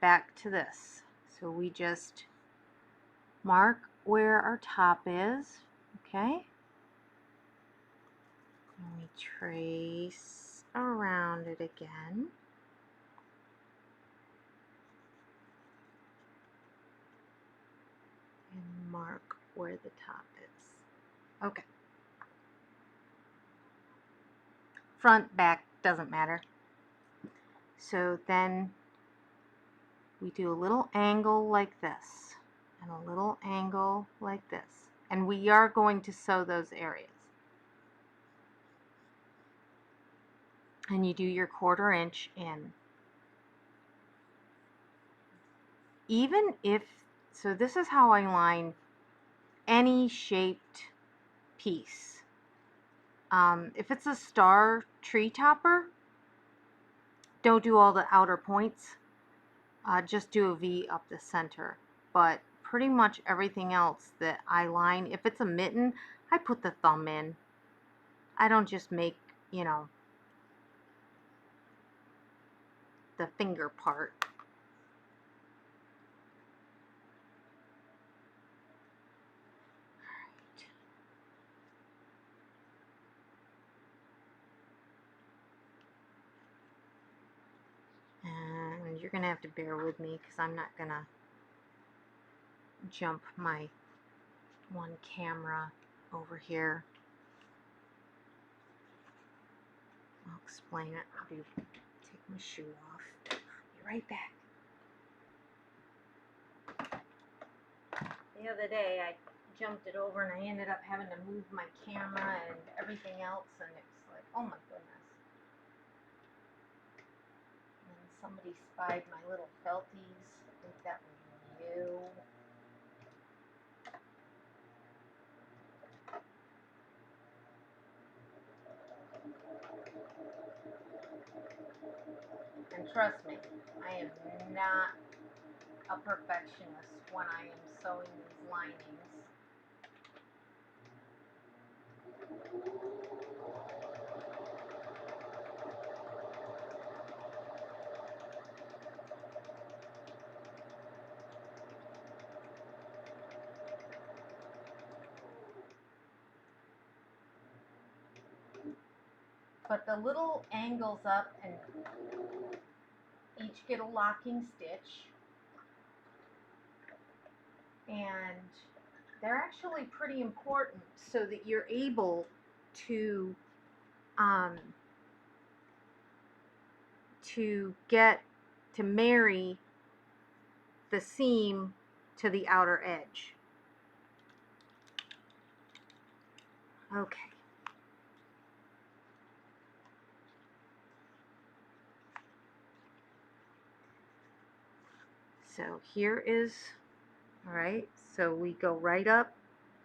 Back to this. So we just mark where our top is, okay? And we trace around it again. And mark where the top is. Okay. Front, back, doesn't matter. So then we do a little angle like this, and a little angle like this. And we are going to sew those areas. And you do your 1/4 inch in. Even if, so this is how I line any shaped piece. If it's a star tree topper, don't do all the outer points. Just do a V up the center. But pretty much everything else that I line, if it's a mitten, I put the thumb in. I don't just make, you know, the finger part. And you're gonna have to bear with me because I'm not gonna jump my one camera over here. I'll explain it. I'll take my shoe off. Be right back. The other day I jumped it over and I ended up having to move my camera and everything else, and it's like, oh my goodness. And somebody spied my little felties. I think that was you. And trust me, I am not a perfectionist when I am sewing these linings. But the little angles up and each get a locking stitch, and they're actually pretty important so that you're able to get to marry the seam to the outer edge. Okay. So here is, all right, so we go right up,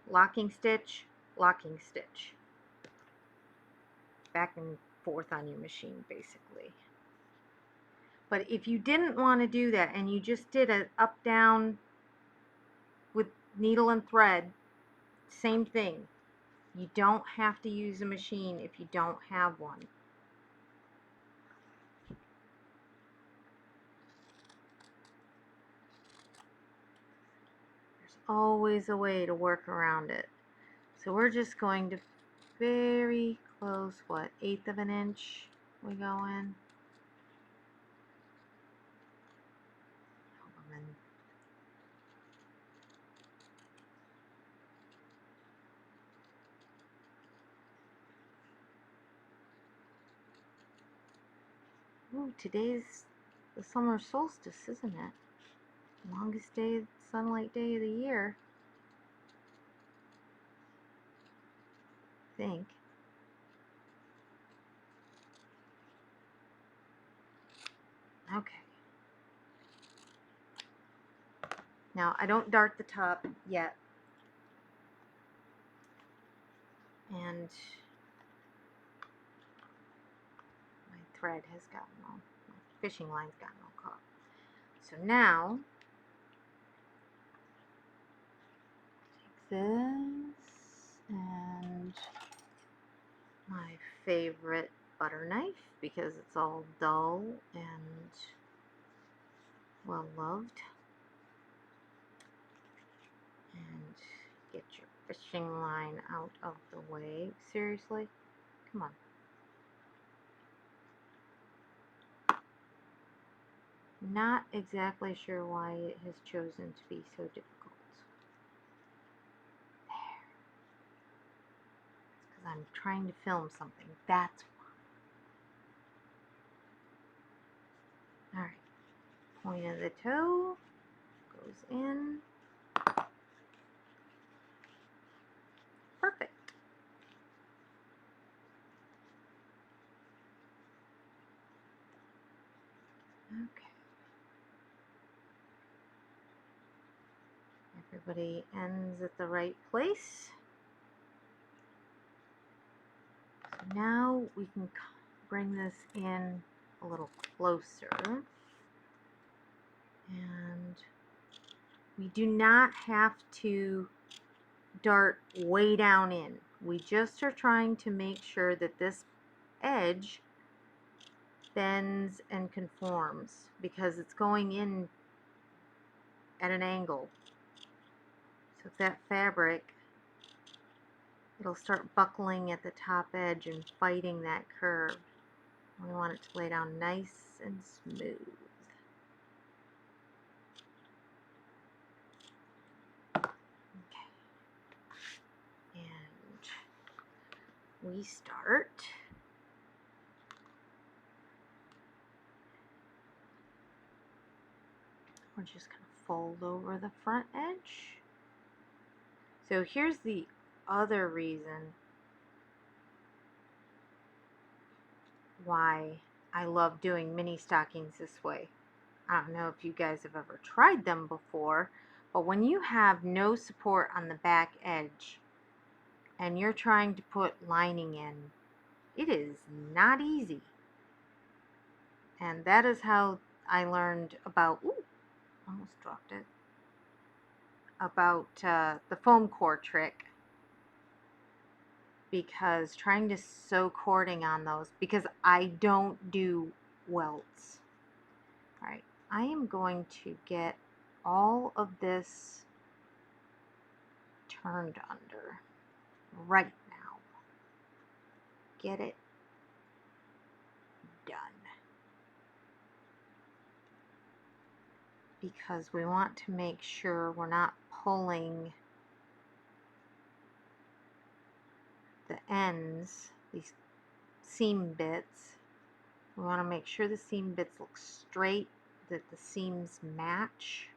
locking stitch, back and forth on your machine basically. But if you didn't want to do that and you just did an up down with needle and thread, same thing. You don't have to use a machine if you don't have one. There's always a way to work around it. So we're just going to very close, what, 1/8 of an inch we go in. Ooh, today's the summer solstice, isn't it? Longest day, sunlight day of the year. I think. Okay. Now, I don't dart the top yet. And my thread has gotten all, my fishing line's gotten all caught. So now, take this and my favorite butter knife because it's all dull and well loved. And get your fishing line out of the way. Seriously? Come on. Not exactly sure why it has chosen to be so difficult. There. It's because I'm trying to film something. That's why. Alright. Point of the toe goes in. Perfect. Okay. Everybody ends at the right place. So now we can bring this in a little closer. And we do not have to dart way down in. We just are trying to make sure that this edge bends and conforms because it's going in at an angle. So if that fabric, it'll start buckling at the top edge and fighting that curve. We want it to lay down nice and smooth. Okay. And we start we're just going to fold over the front edge. So here's the other reason why I love doing mini stockings this way. I don't know if you guys have ever tried them before, but when you have no support on the back edge and you're trying to put lining in, it is not easy. And that is how I learned about, ooh, almost dropped it, about the foam core trick. Because trying to sew cording on those, because I don't do welts. Alright, I am going to get all of this turned under right now. Get it done. Because we want to make sure we're not pulling the ends, these seam bits. We want to make sure the seam bits look straight, that the seams match.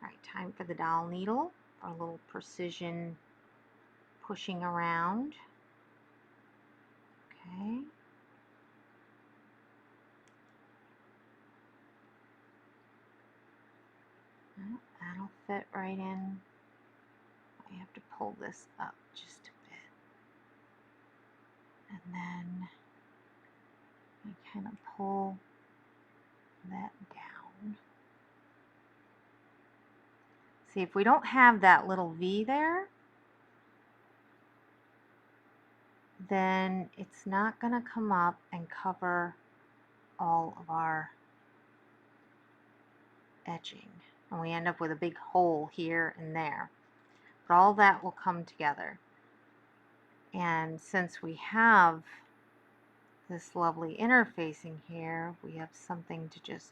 Alright, time for the dowel needle for a little precision pushing around. Okay. Well, that'll fit right in. I have to pull this up just a bit. And then I kind of pull that down. See, if we don't have that little V there, then it's not going to come up and cover all of our edging. And we end up with a big hole here and there. But all that will come together. And since we have this lovely interfacing here, we have something to just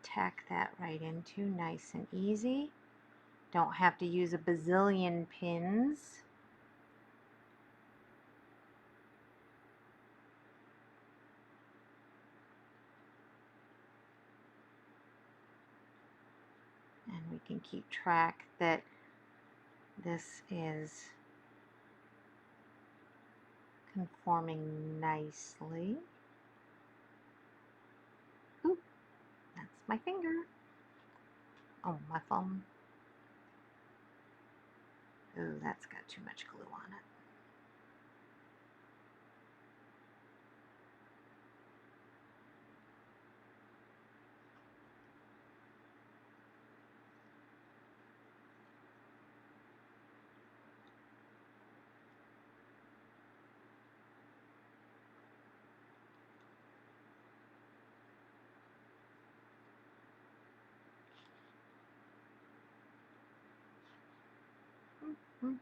tack that right into, nice and easy. Don't have to use a bazillion pins. And we can keep track that this is conforming nicely. Oop, that's my finger. Oh, my thumb. Oh, that's got too much glue on it. Mm-hmm.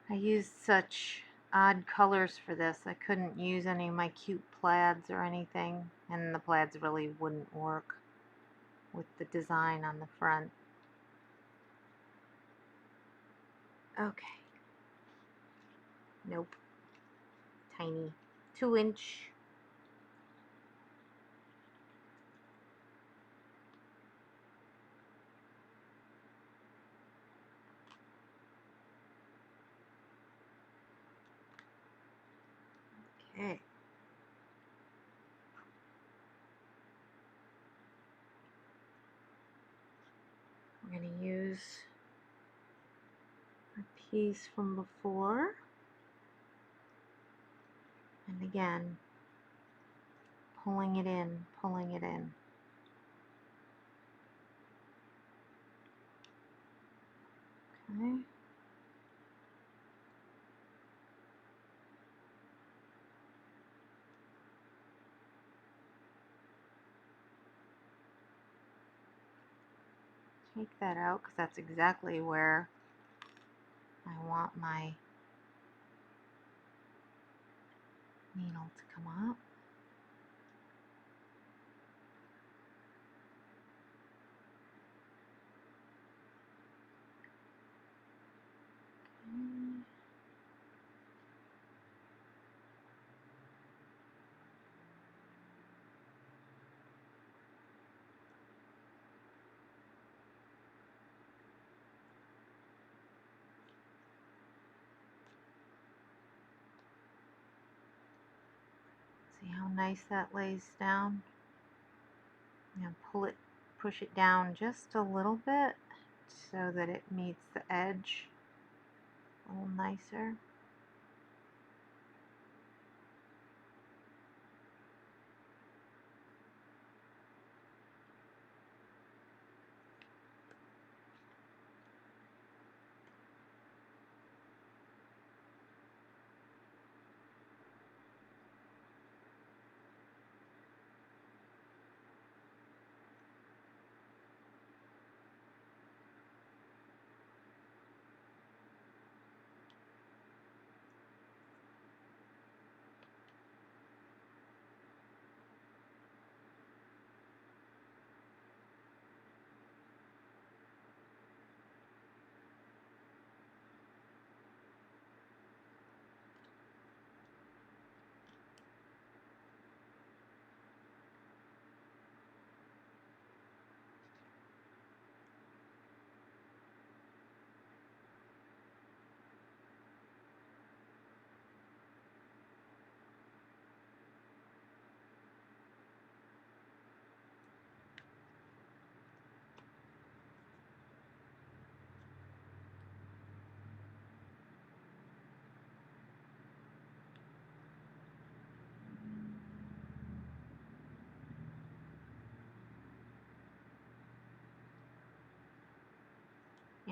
I used such odd colors for this. I couldn't use any of my cute plaids or anything, and the plaids really wouldn't work with the design on the front. Okay. Nope. Tiny 2-inch. Okay. We're going to use a piece from before. And again, pulling it in, pulling it in. Okay. Take that out because that's exactly where I want my needle to come up. Okay. See how nice that lays down? Now push it down just a little bit so that it meets the edge a little nicer.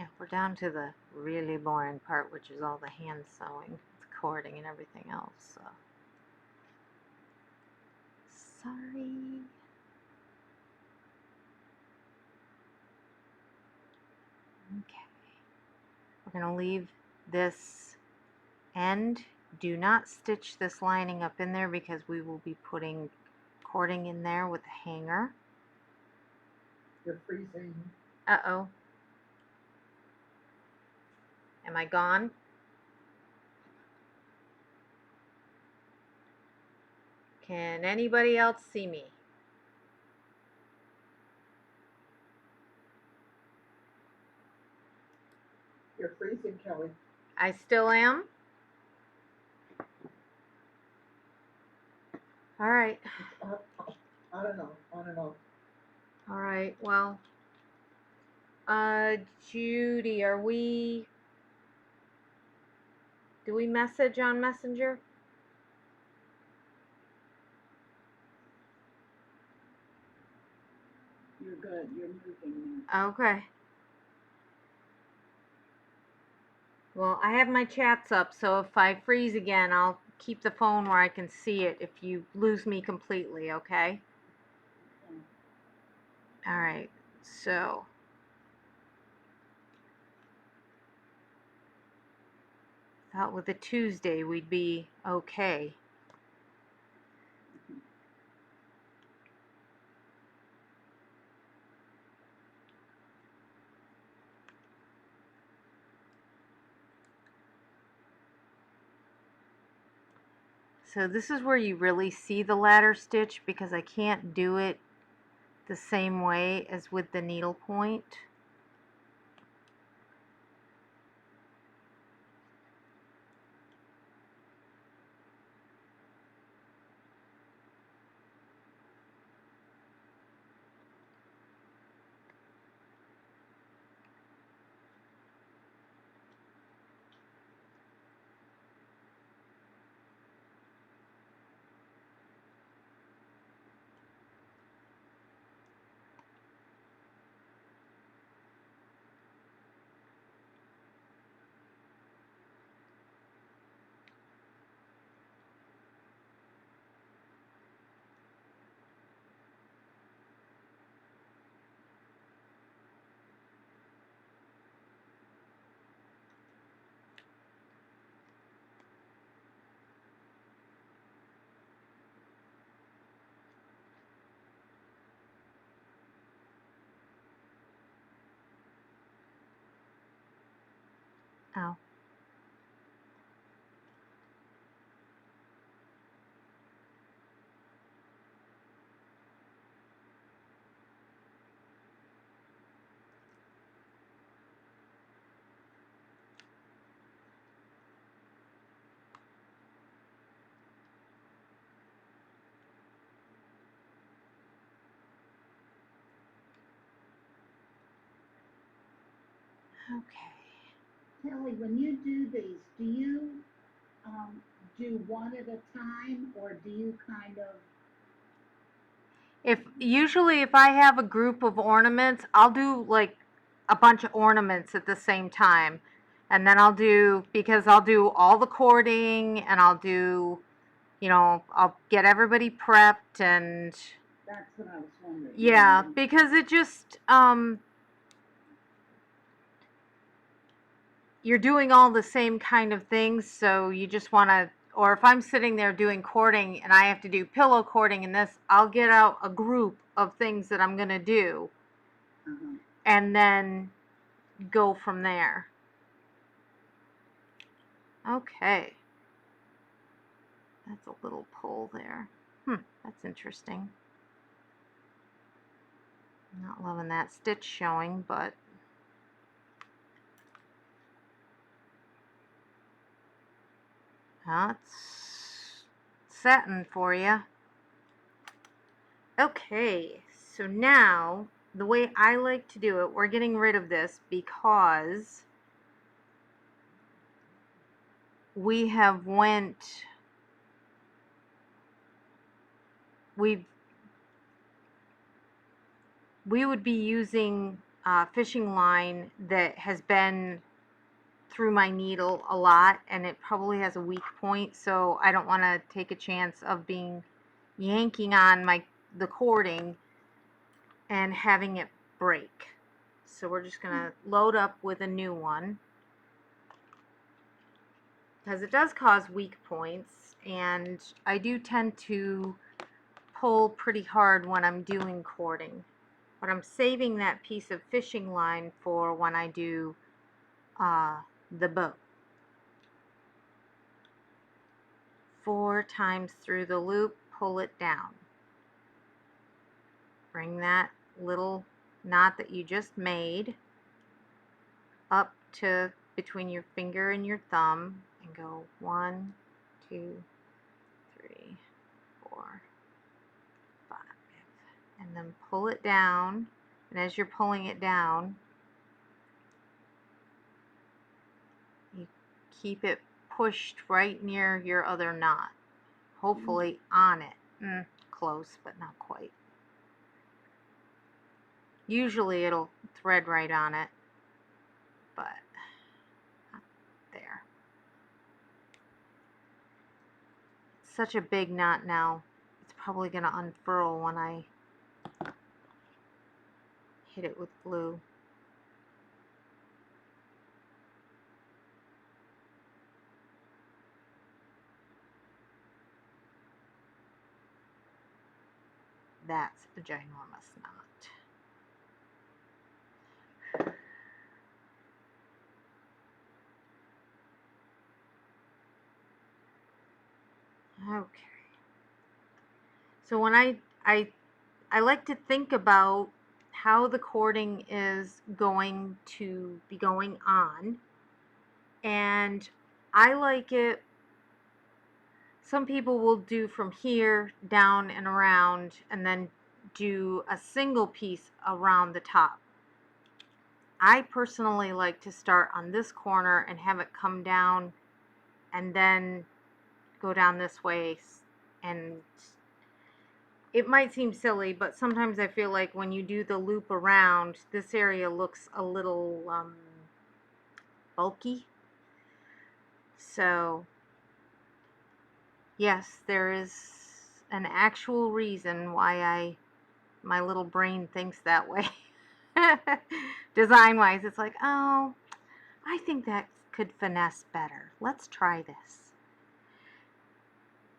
Yeah, we're down to the really boring part, which is all the hand sewing, the cording, and everything else. So. Sorry. Okay. We're going to leave this end. Do not stitch this lining up in there because we will be putting cording in there with a hanger. You're freezing. Uh-oh. Am I gone? Can anybody else see me? You're freezing, Kelly. I still am? All right. I don't know. I don't know. All right. Well, Judy, do we message on Messenger? You're good, you're moving now. Okay. Well, I have my chats up, so if I freeze again, I'll keep the phone where I can see it if you lose me completely, okay? All right. So, thought with a Tuesday we'd be okay. So this is where you really see the ladder stitch because I can't do it the same way as with the needle point. Oh. Okay. Kelly, when you do these, do you, do one at a time, or do you kind of, Usually if I have a group of ornaments, I'll do like a bunch of ornaments at the same time. And then because I'll do all the cording and I'll do, I'll get everybody prepped and that's what I was wondering. yeah, because it just, you're doing all the same kind of things, so you just want to, or if I'm sitting there doing cording and I have to do pillow cording and this, I'll get out a group of things that I'm going to do and then go from there. Okay. That's a little pull there. That's interesting. Not loving that stitch showing, but it's satin for you. Okay, so now the way I like to do it, we're getting rid of this because we have we would be using fishing line that has been through my needle a lot, and it probably has a weak point, so I don't want to take a chance of being yanking on the cording and having it break. So we're just going to load up with a new one, because it does cause weak points, and I do tend to pull pretty hard when I'm doing cording. But I'm saving that piece of fishing line for when I do the boat. 4 times through the loop, pull it down. Bring that little knot that you just made up to between your finger and your thumb and go 1, 2, 3, 4, 5. And then pull it down. And as you're pulling it down, you keep it pushed right near your other knot. Hopefully on it. Close, but not quite. Usually it'll thread right on it, but there. It's such a big knot now. It's probably going to unfurl when I hit it with glue. That's a ginormous knot. Okay. So when I like to think about how the cording is going to be going on, and I like it. Some people will do from here down and around and then do a single piece around the top. I personally like to start on this corner and have it come down and then go down this way. And it might seem silly, but sometimes I feel like when you do the loop around, this area looks a little bulky. So yes, there is an actual reason why my little brain thinks that way. Design wise, it's like, oh, I think that could finesse better. Let's try this.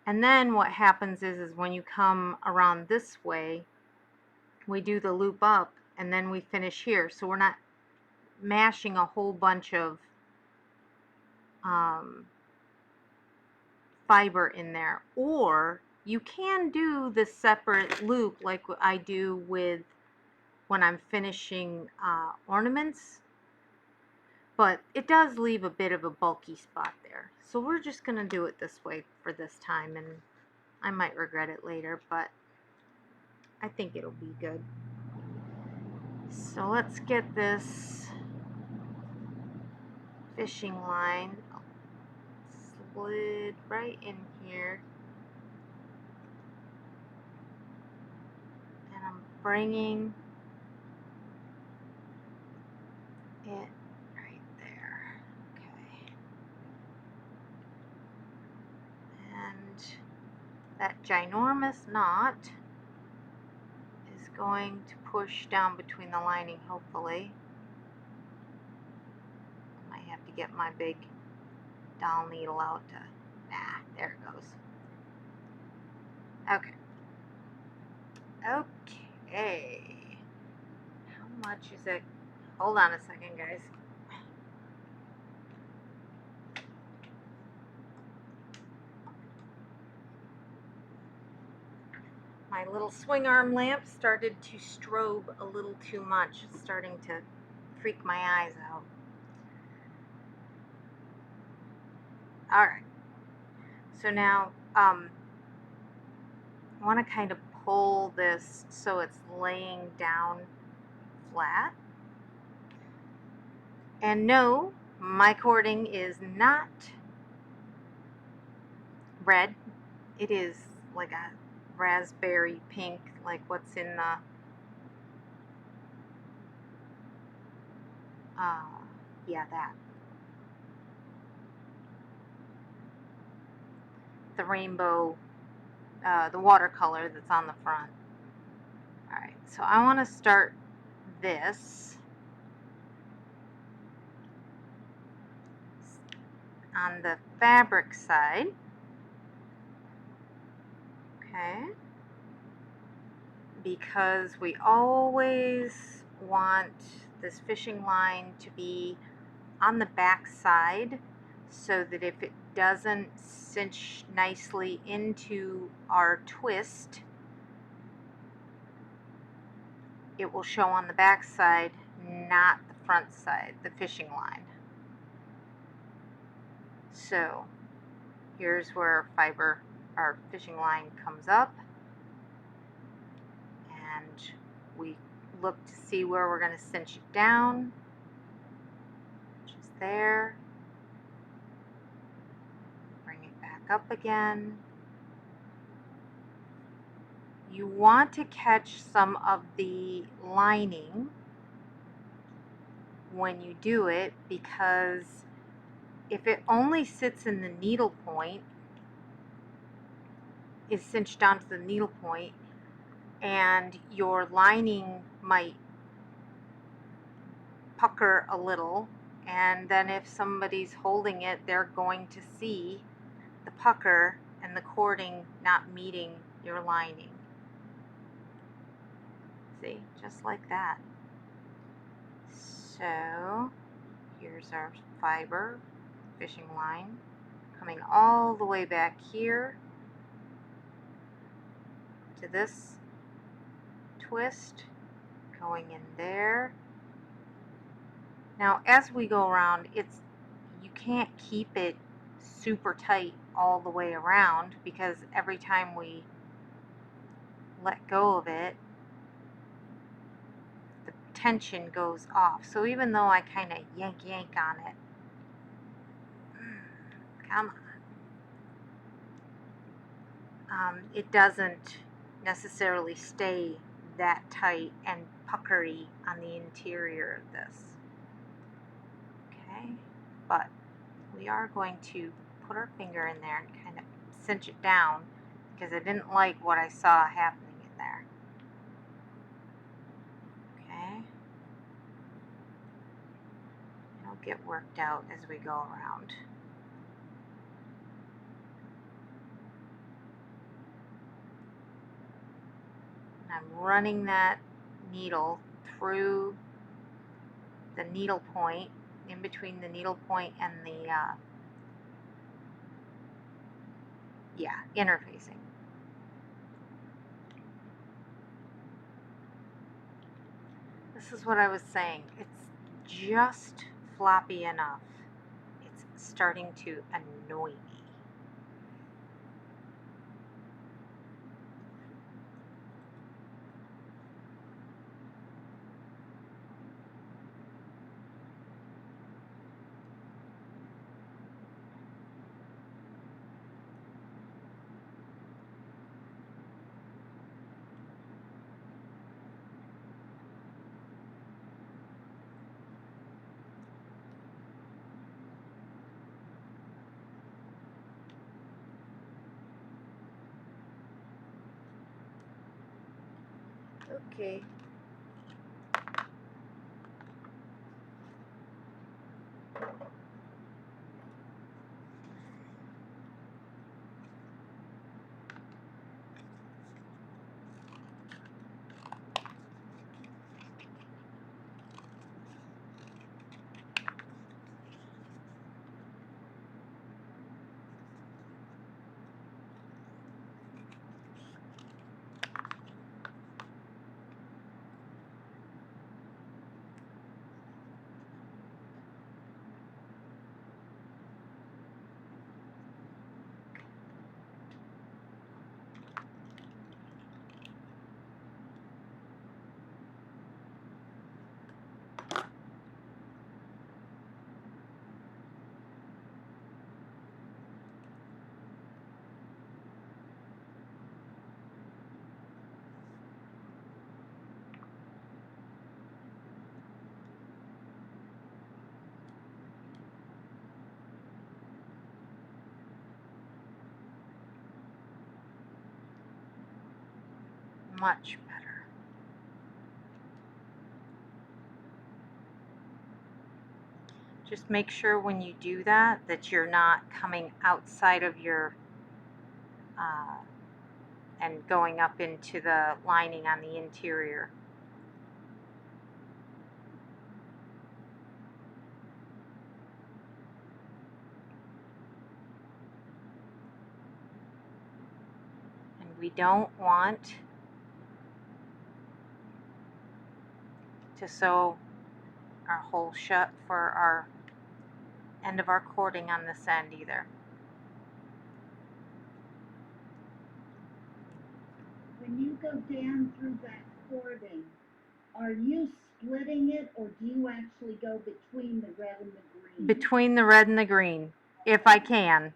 And then what happens is when you come around this way, we do the loop up and then we finish here. So we're not mashing a whole bunch of fiber in there. Or you can do the separate loop like I do with when I'm finishing ornaments, but it does leave a bit of a bulky spot there. So we're just going to do it this way for this time, and I might regret it later, but I think it'll be good. So let's get this fishing line slid right in here. And I'm bringing it right there. Okay. And that ginormous knot is going to push down between the lining, hopefully. I might have to get my big doll needle out to, there it goes. Okay. Okay. How much is it? Hold on a second, guys. My little swing arm lamp started to strobe a little too much. It's starting to freak my eyes out. Alright. So now, I want to kind of pull this so it's laying down flat. And no, my cording is not red. It is like a raspberry pink, like what's in the Yeah, that. The rainbow, the watercolor that's on the front. Alright, so I want to start this on the fabric side. Okay. Because we always want this fishing line to be on the back side so that if it doesn't cinch nicely into our twist, it will show on the back side, not the front side, the fishing line. So here's where our fishing line comes up, and we look to see where we're going to cinch it down, which is there. Bring it back up again. You want to catch some of the lining when you do it, because if it only sits in the needle point, is cinched down to the needle point, and your lining might pucker a little, and then if somebody's holding it, they're going to see the pucker and the cording not meeting your lining. See, just like that. So here's our fiber fishing line coming all the way back here to this twist, going in there. Now as we go around, you can't keep it super tight all the way around, because every time we let go of it, the tension goes off. So even though I kind of yank on it, come on, it doesn't necessarily stay that tight and puckery on the interior of this. Okay, but we are going to put our finger in there and kind of cinch it down, because I didn't like what I saw happening in there. Okay, it'll get worked out as we go around. I'm running that needle through the needle point, in between the needle point and the interfacing. This is what I was saying. It's just floppy enough. It's starting to annoy me. Okay. much better. Just make sure when you do that you're not coming outside of your and going up into the lining on the interior. And we don't want to sew our hole shut for our end of our cording on this end either. When you go down through that cording, are you splitting it or do you actually go between the red and the green? Between the red and the green, if I can.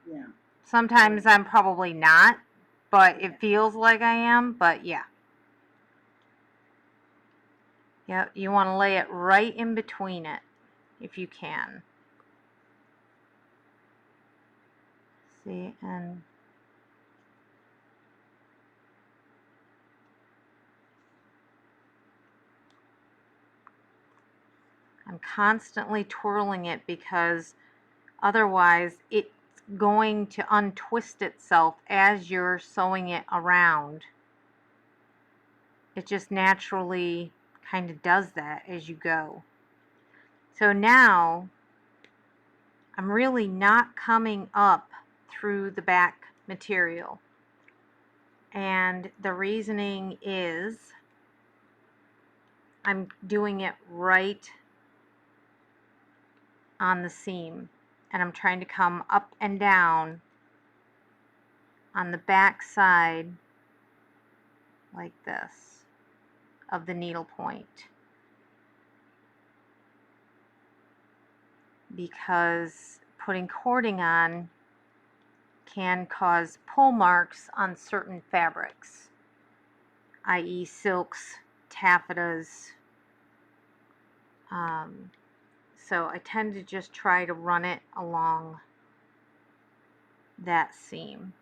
Yeah. Sometimes I'm probably not, but it feels like I am, but yeah. Yep, you want to lay it right in between it, if you can. See, and I'm constantly twirling it because otherwise it's going to untwist itself as you're sewing it around. It just naturally kind of does that as you go. So now I'm really not coming up through the back material. And the reasoning is I'm doing it right on the seam, and I'm trying to come up and down on the back side like this of the needle point, because putting cording on can cause pull marks on certain fabrics, i.e. silks, taffetas. So I tend to just try to run it along that seam.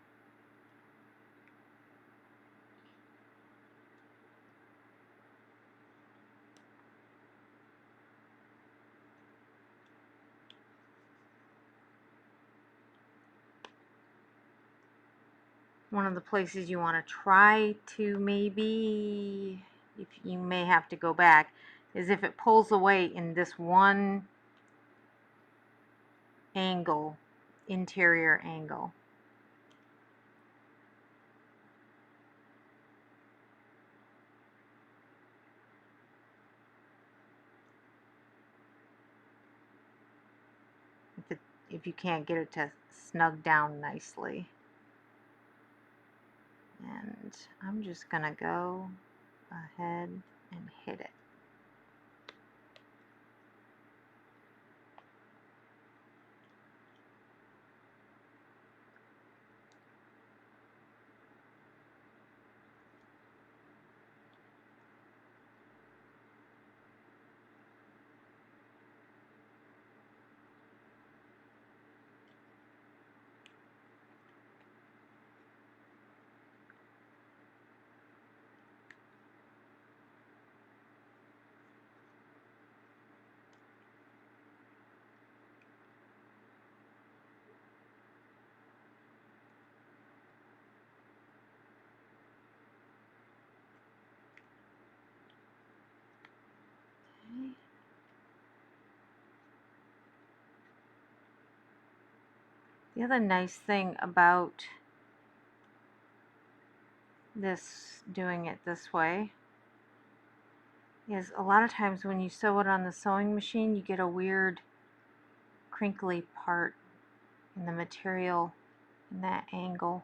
One of the places you want to try to maybe, if you may have to go back, is if it pulls away in this one angle, interior angle. If you can't get it to snug down nicely. And I'm just going to go ahead and hit it. Okay. The other nice thing about doing it this way, is a lot of times when you sew it on the sewing machine, you get a weird crinkly part in the material in that angle.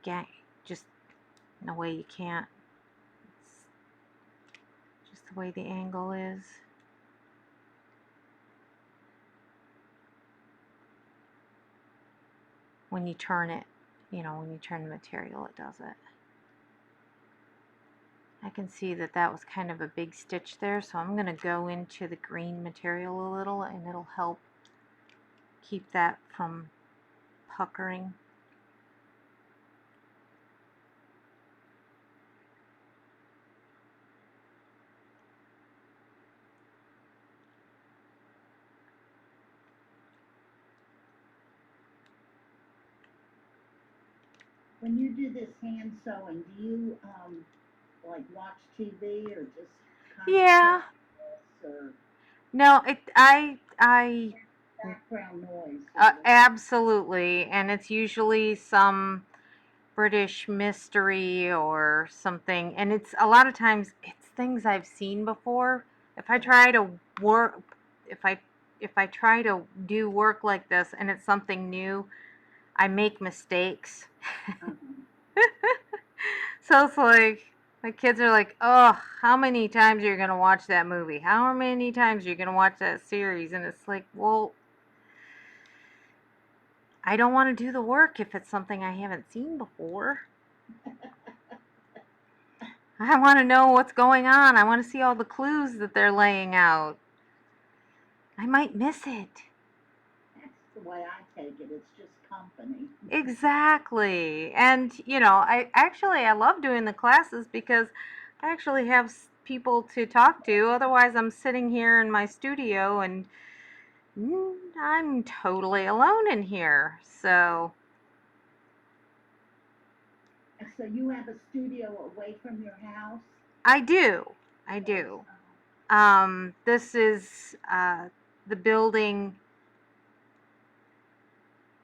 Again, just in a way you can't. It's just the way the angle is. When you turn it, when you turn the material, it does it. I can see that that was kind of a big stitch there, so I'm going to go into the green material a little, and it'll help keep that from puckering. when you do this hand sewing, do you, like watch TV or just Yeah. concentrate on this, or No, I background noise? Sort of? absolutely, and it's usually some British mystery or something, and it's a lot of times it's things I've seen before. If I try to work, if I if I try to do work like this and it's something new, I make mistakes. Uh-huh. So it's like my kids are like, "Oh, how many times are you gonna watch that movie? How many times are you gonna watch that series?" And it's like, well, I don't want to do the work if it's something I haven't seen before. I want to know what's going on. I want to see all the clues that they're laying out. I might miss it. That's the way I take it. It's just company. Exactly. And, I love doing the classes because I actually have people to talk to. Otherwise, I'm sitting here in my studio and I'm totally alone in here. So, So you have a studio away from your house? I do. I do. This is the building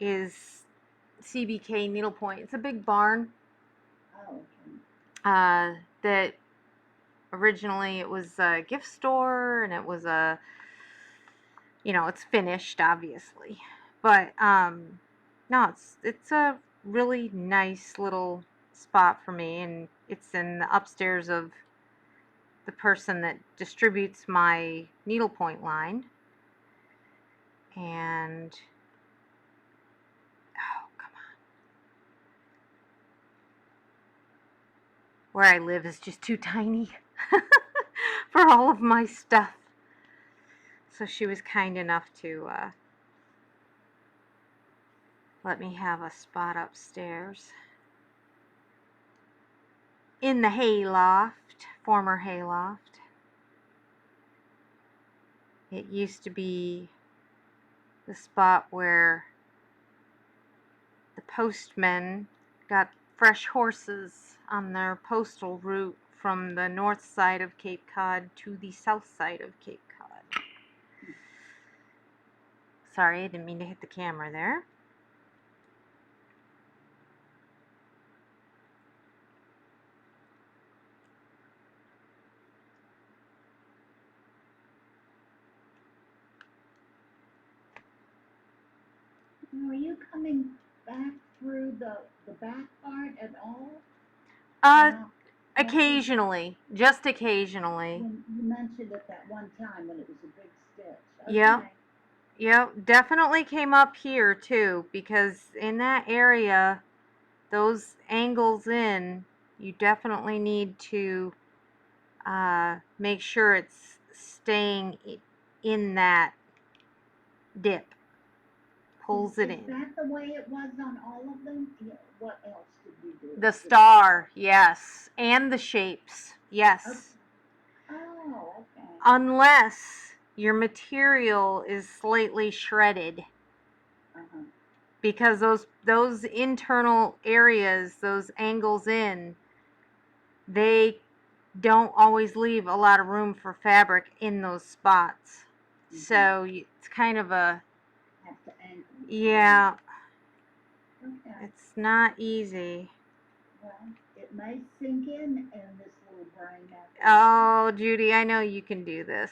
is CBK Needlepoint. It's a big barn Oh, okay. that originally it was a gift store and it was it's finished obviously, but no, it's a really nice little spot for me, and it's in the upstairs of the person that distributes my needlepoint line, and oh, come on. Where I live is just too tiny for all of my stuff. So she was kind enough to let me have a spot upstairs in the hayloft, former hayloft. It used to be the spot where the postmen got fresh horses on their postal route from the north side of Cape Cod to the south side of Cape Cod. Sorry, I didn't mean to hit the camera there. Now, are you coming back through the back part at all? Uh, No. Occasionally, just occasionally. When you mentioned it that one time when it was a big stitch. Okay. Yeah. Yep, definitely came up here too, because in that area, those angles in, you definitely need to make sure it's staying in that dip. Pulls it Is in. that the way it was on all of them? Yeah, what else did you do? The star, yes, and the shapes, yes. Okay. Oh, okay. Unless your material is slightly shredded. Uh-huh. Because those internal areas, those angles in, they don't always leave a lot of room for fabric in those spots. Mhm. So it's kind of a Have to angle. yeah. Okay. It's not easy. Well, it may sink in this little brain after. Oh, Judy, I know you can do this.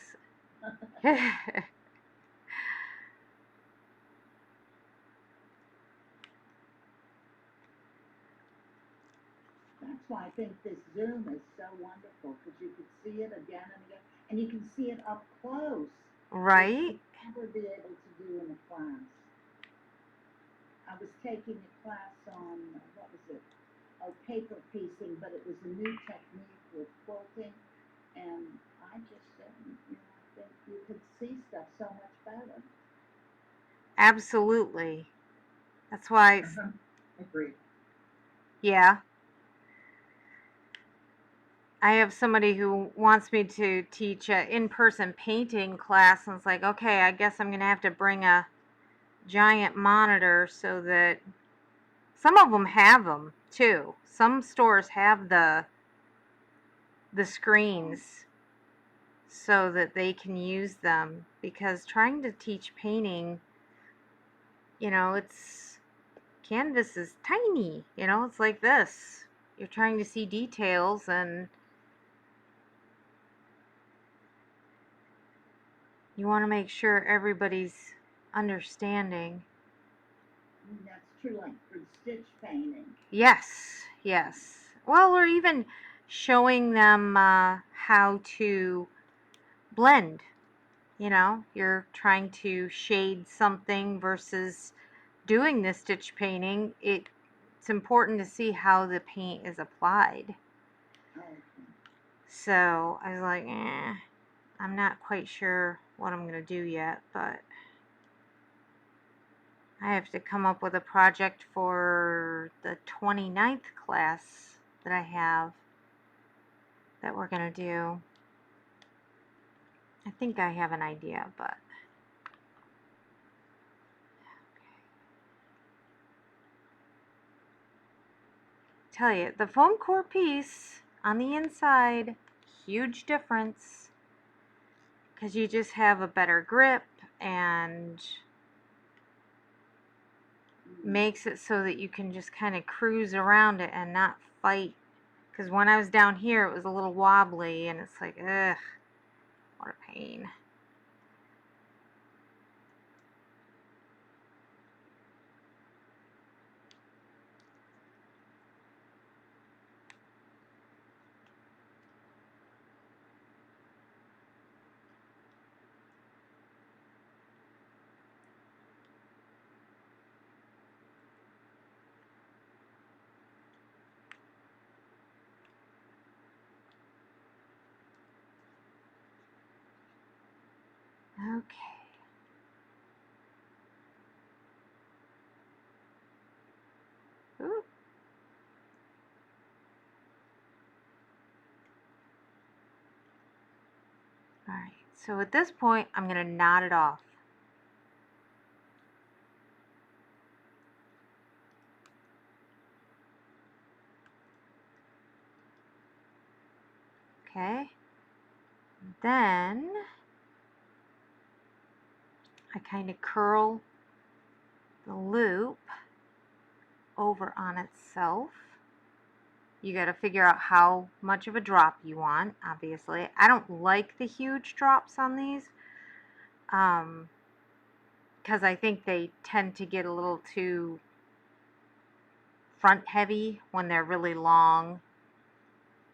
That's why I think this Zoom is so wonderful, because you can see it again and again, and you can see it up close. Right? Which you'd never be able to do in a class. I was taking a class on, what was it? Oh, paper piecing, but it was a new technique with quilting, and I just said, I think you could see stuff so much better. Absolutely. That's why. Agreed. Yeah. I have somebody who wants me to teach an in-person painting class, and it's like, okay, I guess I'm going to have to bring a giant monitor so that Some of them have them too. Some stores have the screens so that they can use them, because trying to teach painting, it's canvas is tiny, it's like this. You're trying to see details, and you want to make sure everybody's understanding. That's true, like for stitch painting. Yes, yes. Well, or even showing them how to blend. You're trying to shade something versus doing the stitch painting. It's important to see how the paint is applied. Okay. So I was like, I'm not quite sure what I'm going to do yet, but I have to come up with a project for the 29th class that I have that we're going to do. I think I have an idea, but tell you, the foam core piece on the inside, huge difference, because you just have a better grip and makes it so that you can just kind of cruise around it and not fight. Because when I was down here, it was a little wobbly, and it's like, ugh, what a pain. Okay. Ooh. Alright, so at this point, I'm going to knot it off. Okay. Then I kind of curl the loop over on itself. You got to figure out how much of a drop you want, obviously. I don't like the huge drops on these, because I think they tend to get a little too front heavy when they're really long,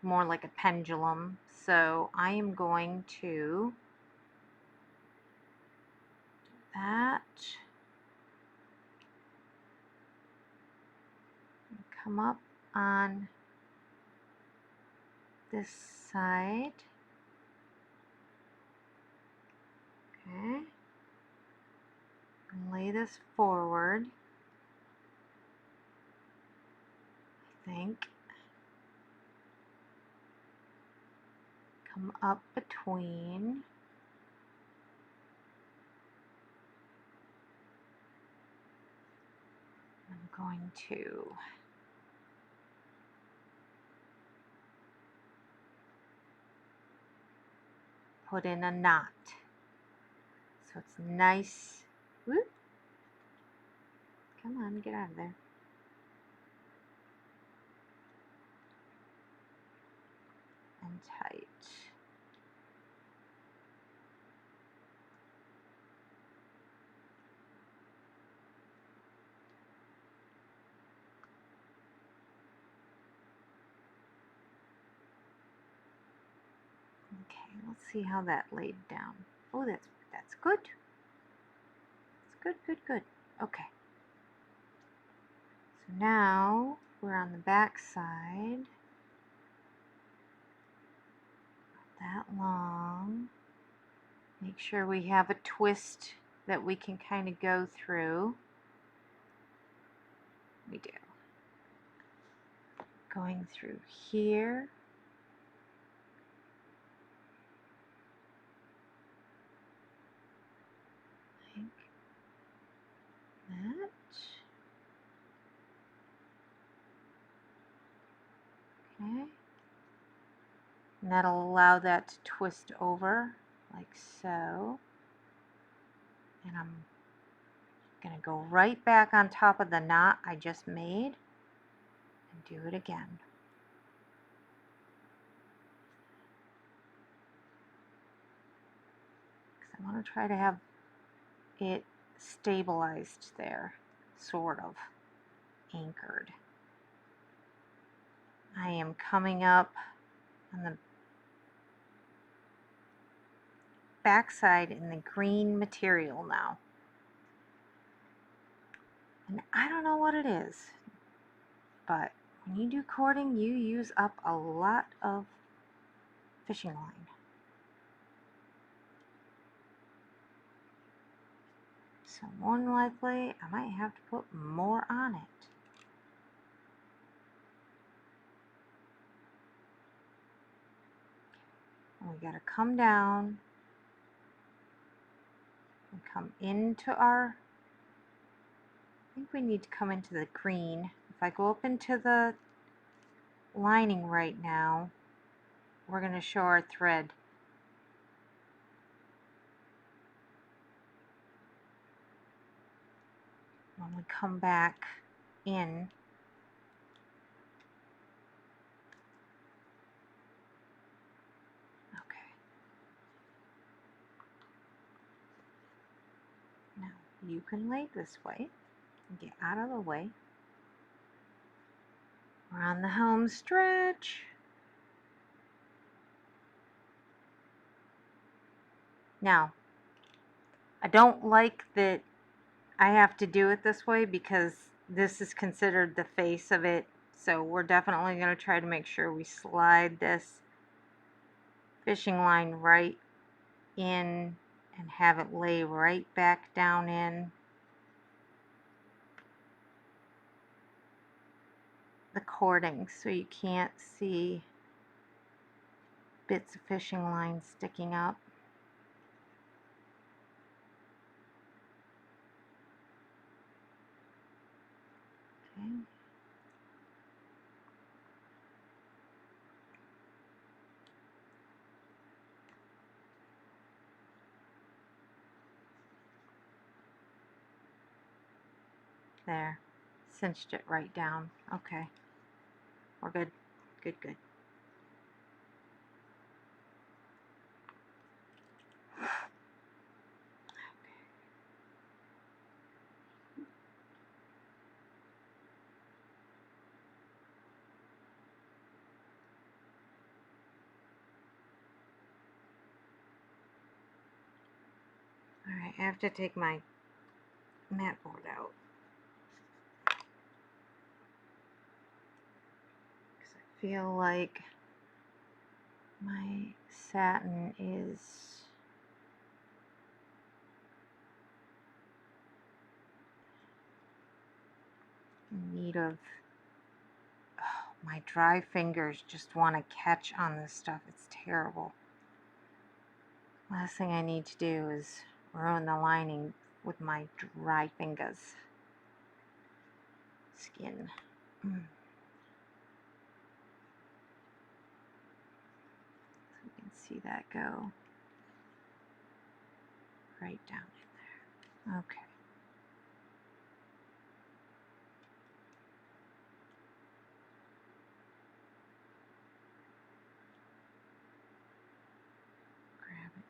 more like a pendulum. So I am going to do that. Come up on this side. Okay. And lay this forward. I think. Come up between. I'm going to put in a knot. So it's nice. Whoop. Come on, get out of there. And tight. Okay, let's see how that laid down. Oh, that's good. It's good, good, good. Okay. So now we're on the back side. That long. Make sure we have a twist that we can kind of go through. We do. Going through here. Like that. And that'll allow that to twist over like so. And I'm going to go right back on top of the knot I just made and do it again. Because I want to try to have it stabilized there, sort of anchored. I am coming up on the backside in the green material now. And I don't know what it is, but when you do cording, you use up a lot of fishing line. So more than likely, I might have to put more on it. And we gotta come down and come into our, I think we need to come into the green. If I go up into the lining right now, we're gonna show our thread. When we come back in, okay. Now you can lay this way and get out of the way. We're on the home stretch. Now, I don't like that I have to do it this way because this is considered the face of it. So we're definitely going to try to make sure we slide this fishing line right in and have it lay right back down in the cording so you can't see bits of fishing line sticking up. Okay. There, cinched it right down. Okay, we're good, good, good. Alright, I have to take my mat board out. Because I feel like my satin is in need of, oh, my dry fingers just want to catch on this stuff. It's terrible. Last thing I need to do is ruin the lining with my dry fingers. Skin. So you can see that go right down in there. Okay. Grab it.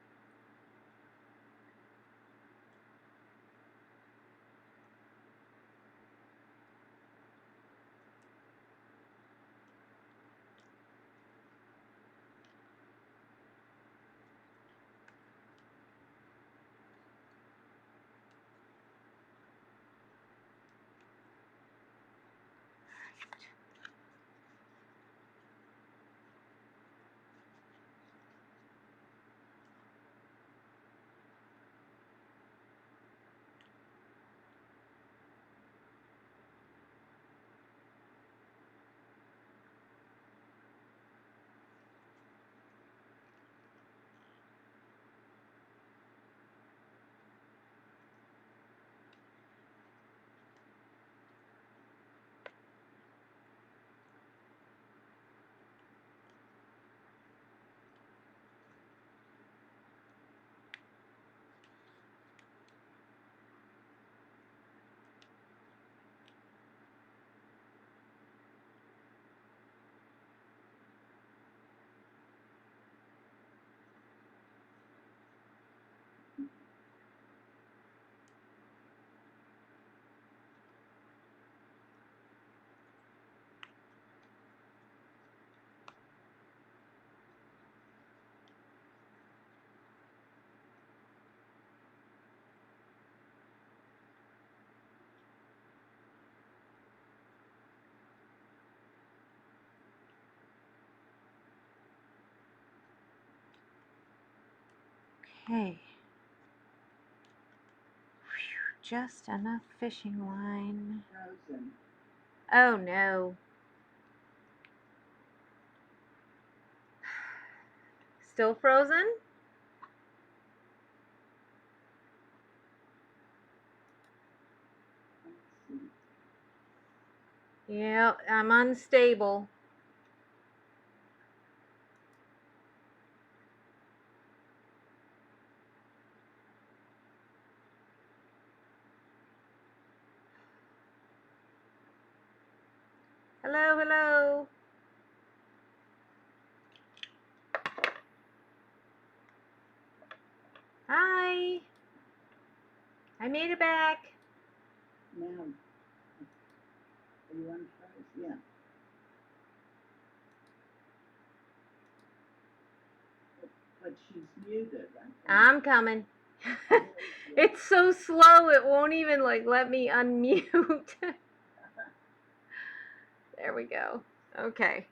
Okay. Phew, just enough fishing line. Frozen. Oh no. Still frozen? Let's see. Yeah, I'm unstable. Hello, hello. Hi. I made it back. Now, are you unfroze? Yeah. But she's muted, I think. I'm coming. It's so slow, it won't even like let me unmute. There we go. Okay.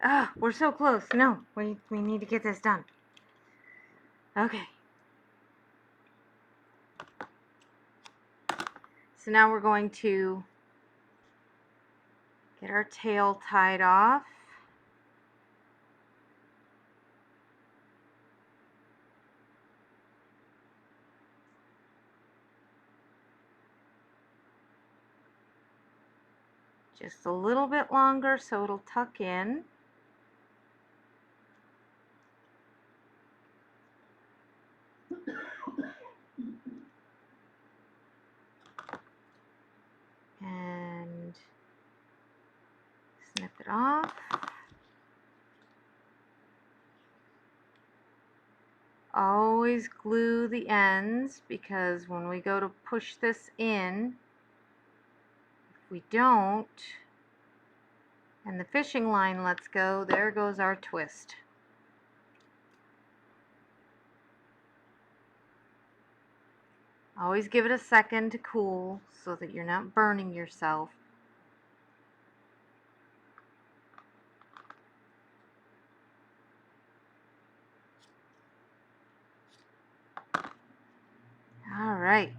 Ah, we're so close. No, we need to get this done. Okay. So now we're going to get our tail tied off. Just a little bit longer so it'll tuck in. And snip it off. Always glue the ends because when we go to push this in, if we don't, and the fishing line lets go, there goes our twist. Always give it a second to cool so that you're not burning yourself. All right.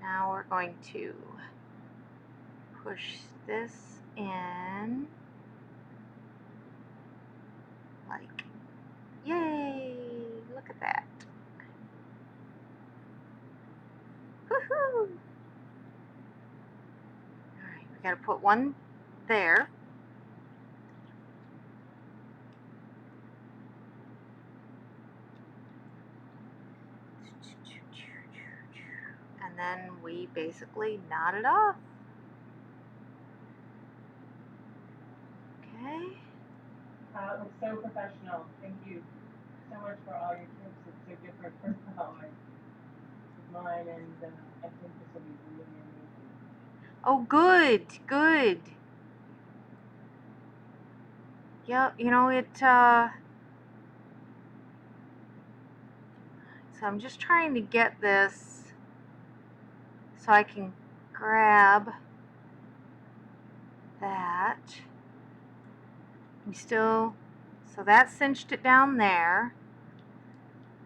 Now we're going to push this in like, yay, look at that. Woohoo! Alright, we gotta put one there. And then we basically knot it off. Okay. It was so professional. Thank you so much for all your tips. It's so different from how I did mine, and I think this will be really amazing. Oh, good, good. Yeah, you know, so I'm just trying to get this so I can grab that. So that cinched it down there.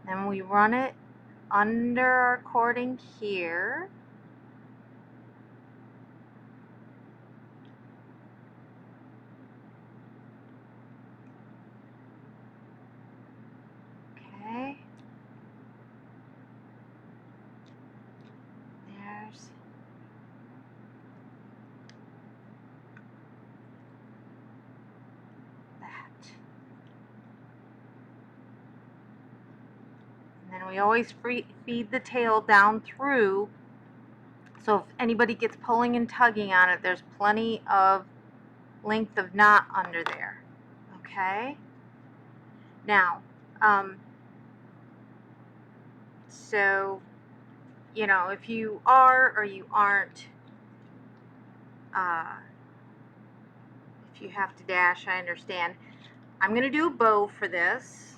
Then we run it under our cording here. Okay. There's that. And then we always feed the tail down through, so if anybody gets pulling and tugging on it, there's plenty of length of knot under there. Okay? Now, so, you know, if you are or you aren't, if you have to dash, I understand. I'm going to do a bow for this.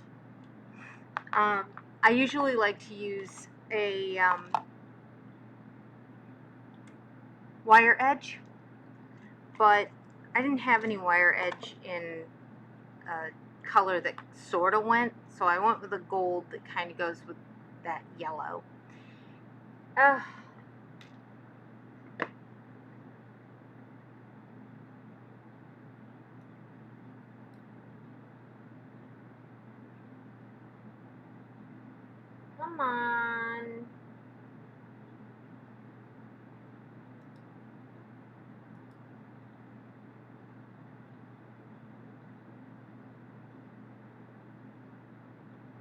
I usually like to use a wire edge, but I didn't have any wire edge in a color that sort of went, so I went with a gold that kind of goes with that yellow. Come on.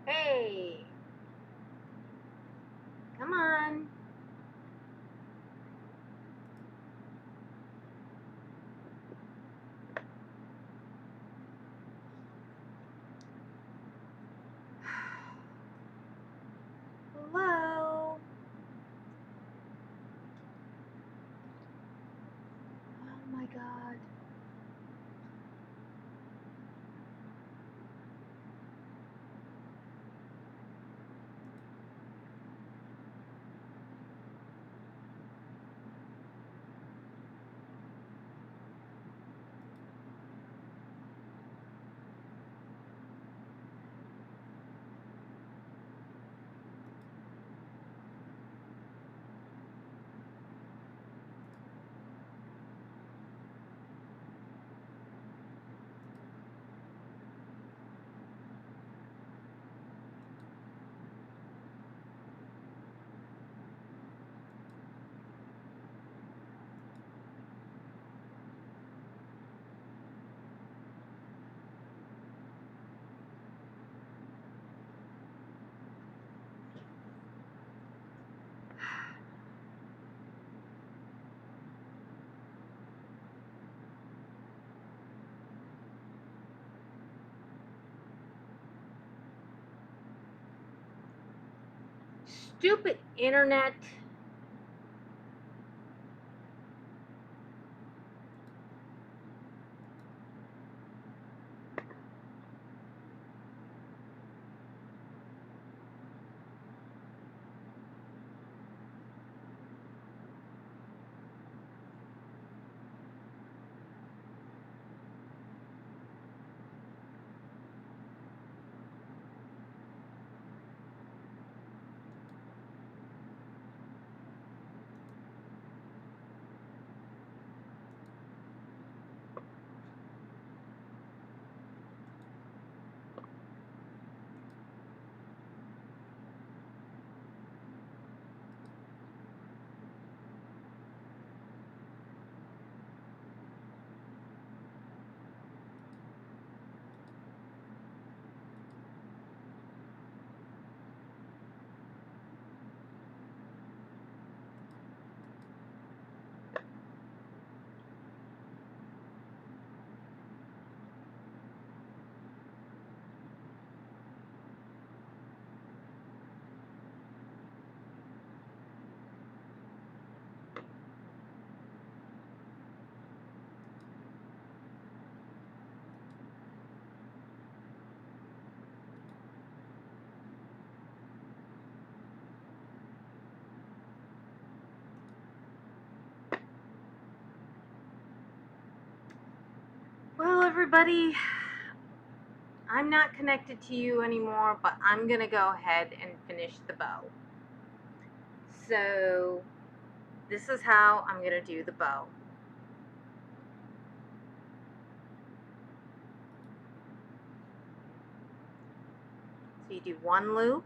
Hey. Come on. Hello. Oh my God. Stupid internet. Well, everybody, I'm not connected to you anymore, but I'm going to go ahead and finish the bow. So, this is how I'm going to do the bow. So, you do one loop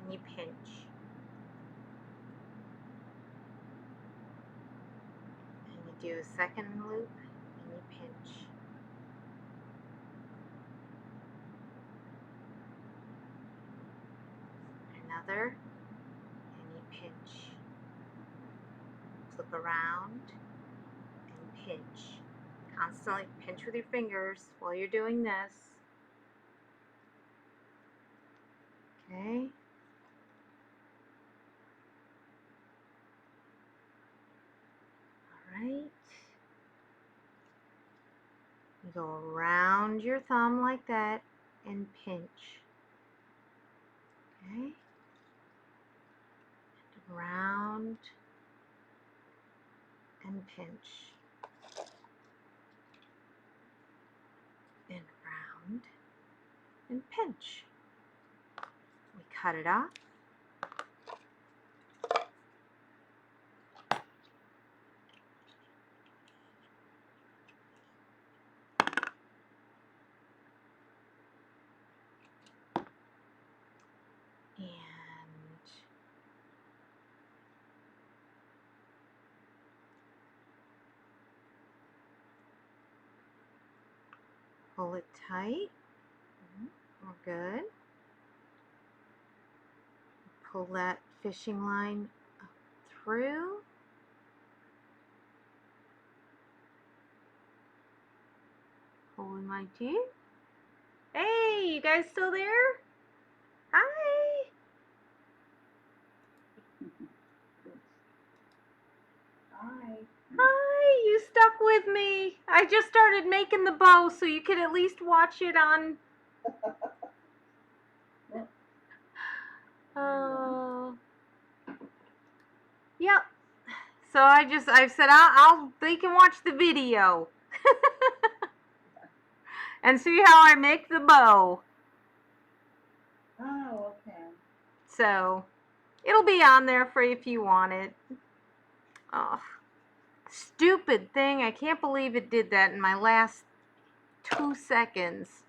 and you pinch. And you do a second loop and you pinch. Another, and you pinch. Flip around and pinch. Constantly pinch with your fingers while you're doing this. Okay. All right. You go around your thumb like that and pinch. Okay. And around and pinch. And round and pinch. We cut it off. And pull it tight. We're good. Pull that fishing line up through. Pulling my teeth. Hey, you guys still there? Hi. Hi. Hi, you stuck with me. I just started making the bow so you could at least watch it on. Oh. Yep. So I said they can watch the video. And see how I make the bow. Oh, okay. So it'll be on there for you if you want it. Oh, stupid thing. I can't believe it did that in my last 2 seconds.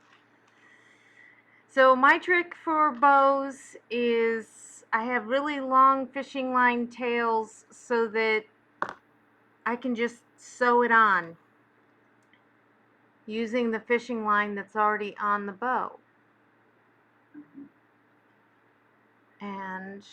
So my trick for bows is I have really long fishing line tails so that I can just sew it on using the fishing line that's already on the bow. And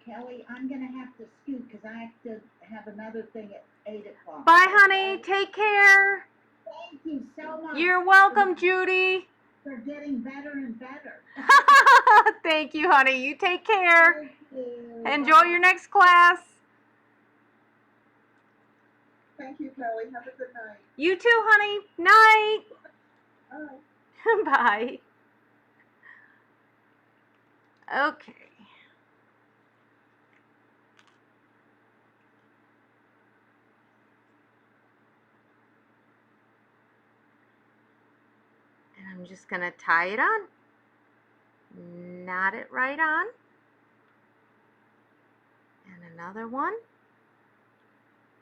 Kelly, I'm gonna have to scoot because I have to have another thing at 8 o'clock. bye, honey. Take care. Thank you so much. You're welcome, Judy. They're getting better and better. Thank you, honey. You take care. Thank you. Enjoy your next class. Thank you, Kelly. Have a good night. You too, honey. Night. Bye. Bye. Okay. And I'm just going to tie it on. Knot it right on. And another one.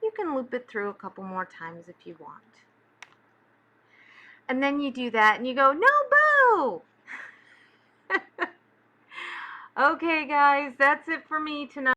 You can loop it through a couple more times if you want. And then you do that and you go, no bow! Okay, guys, that's it for me tonight.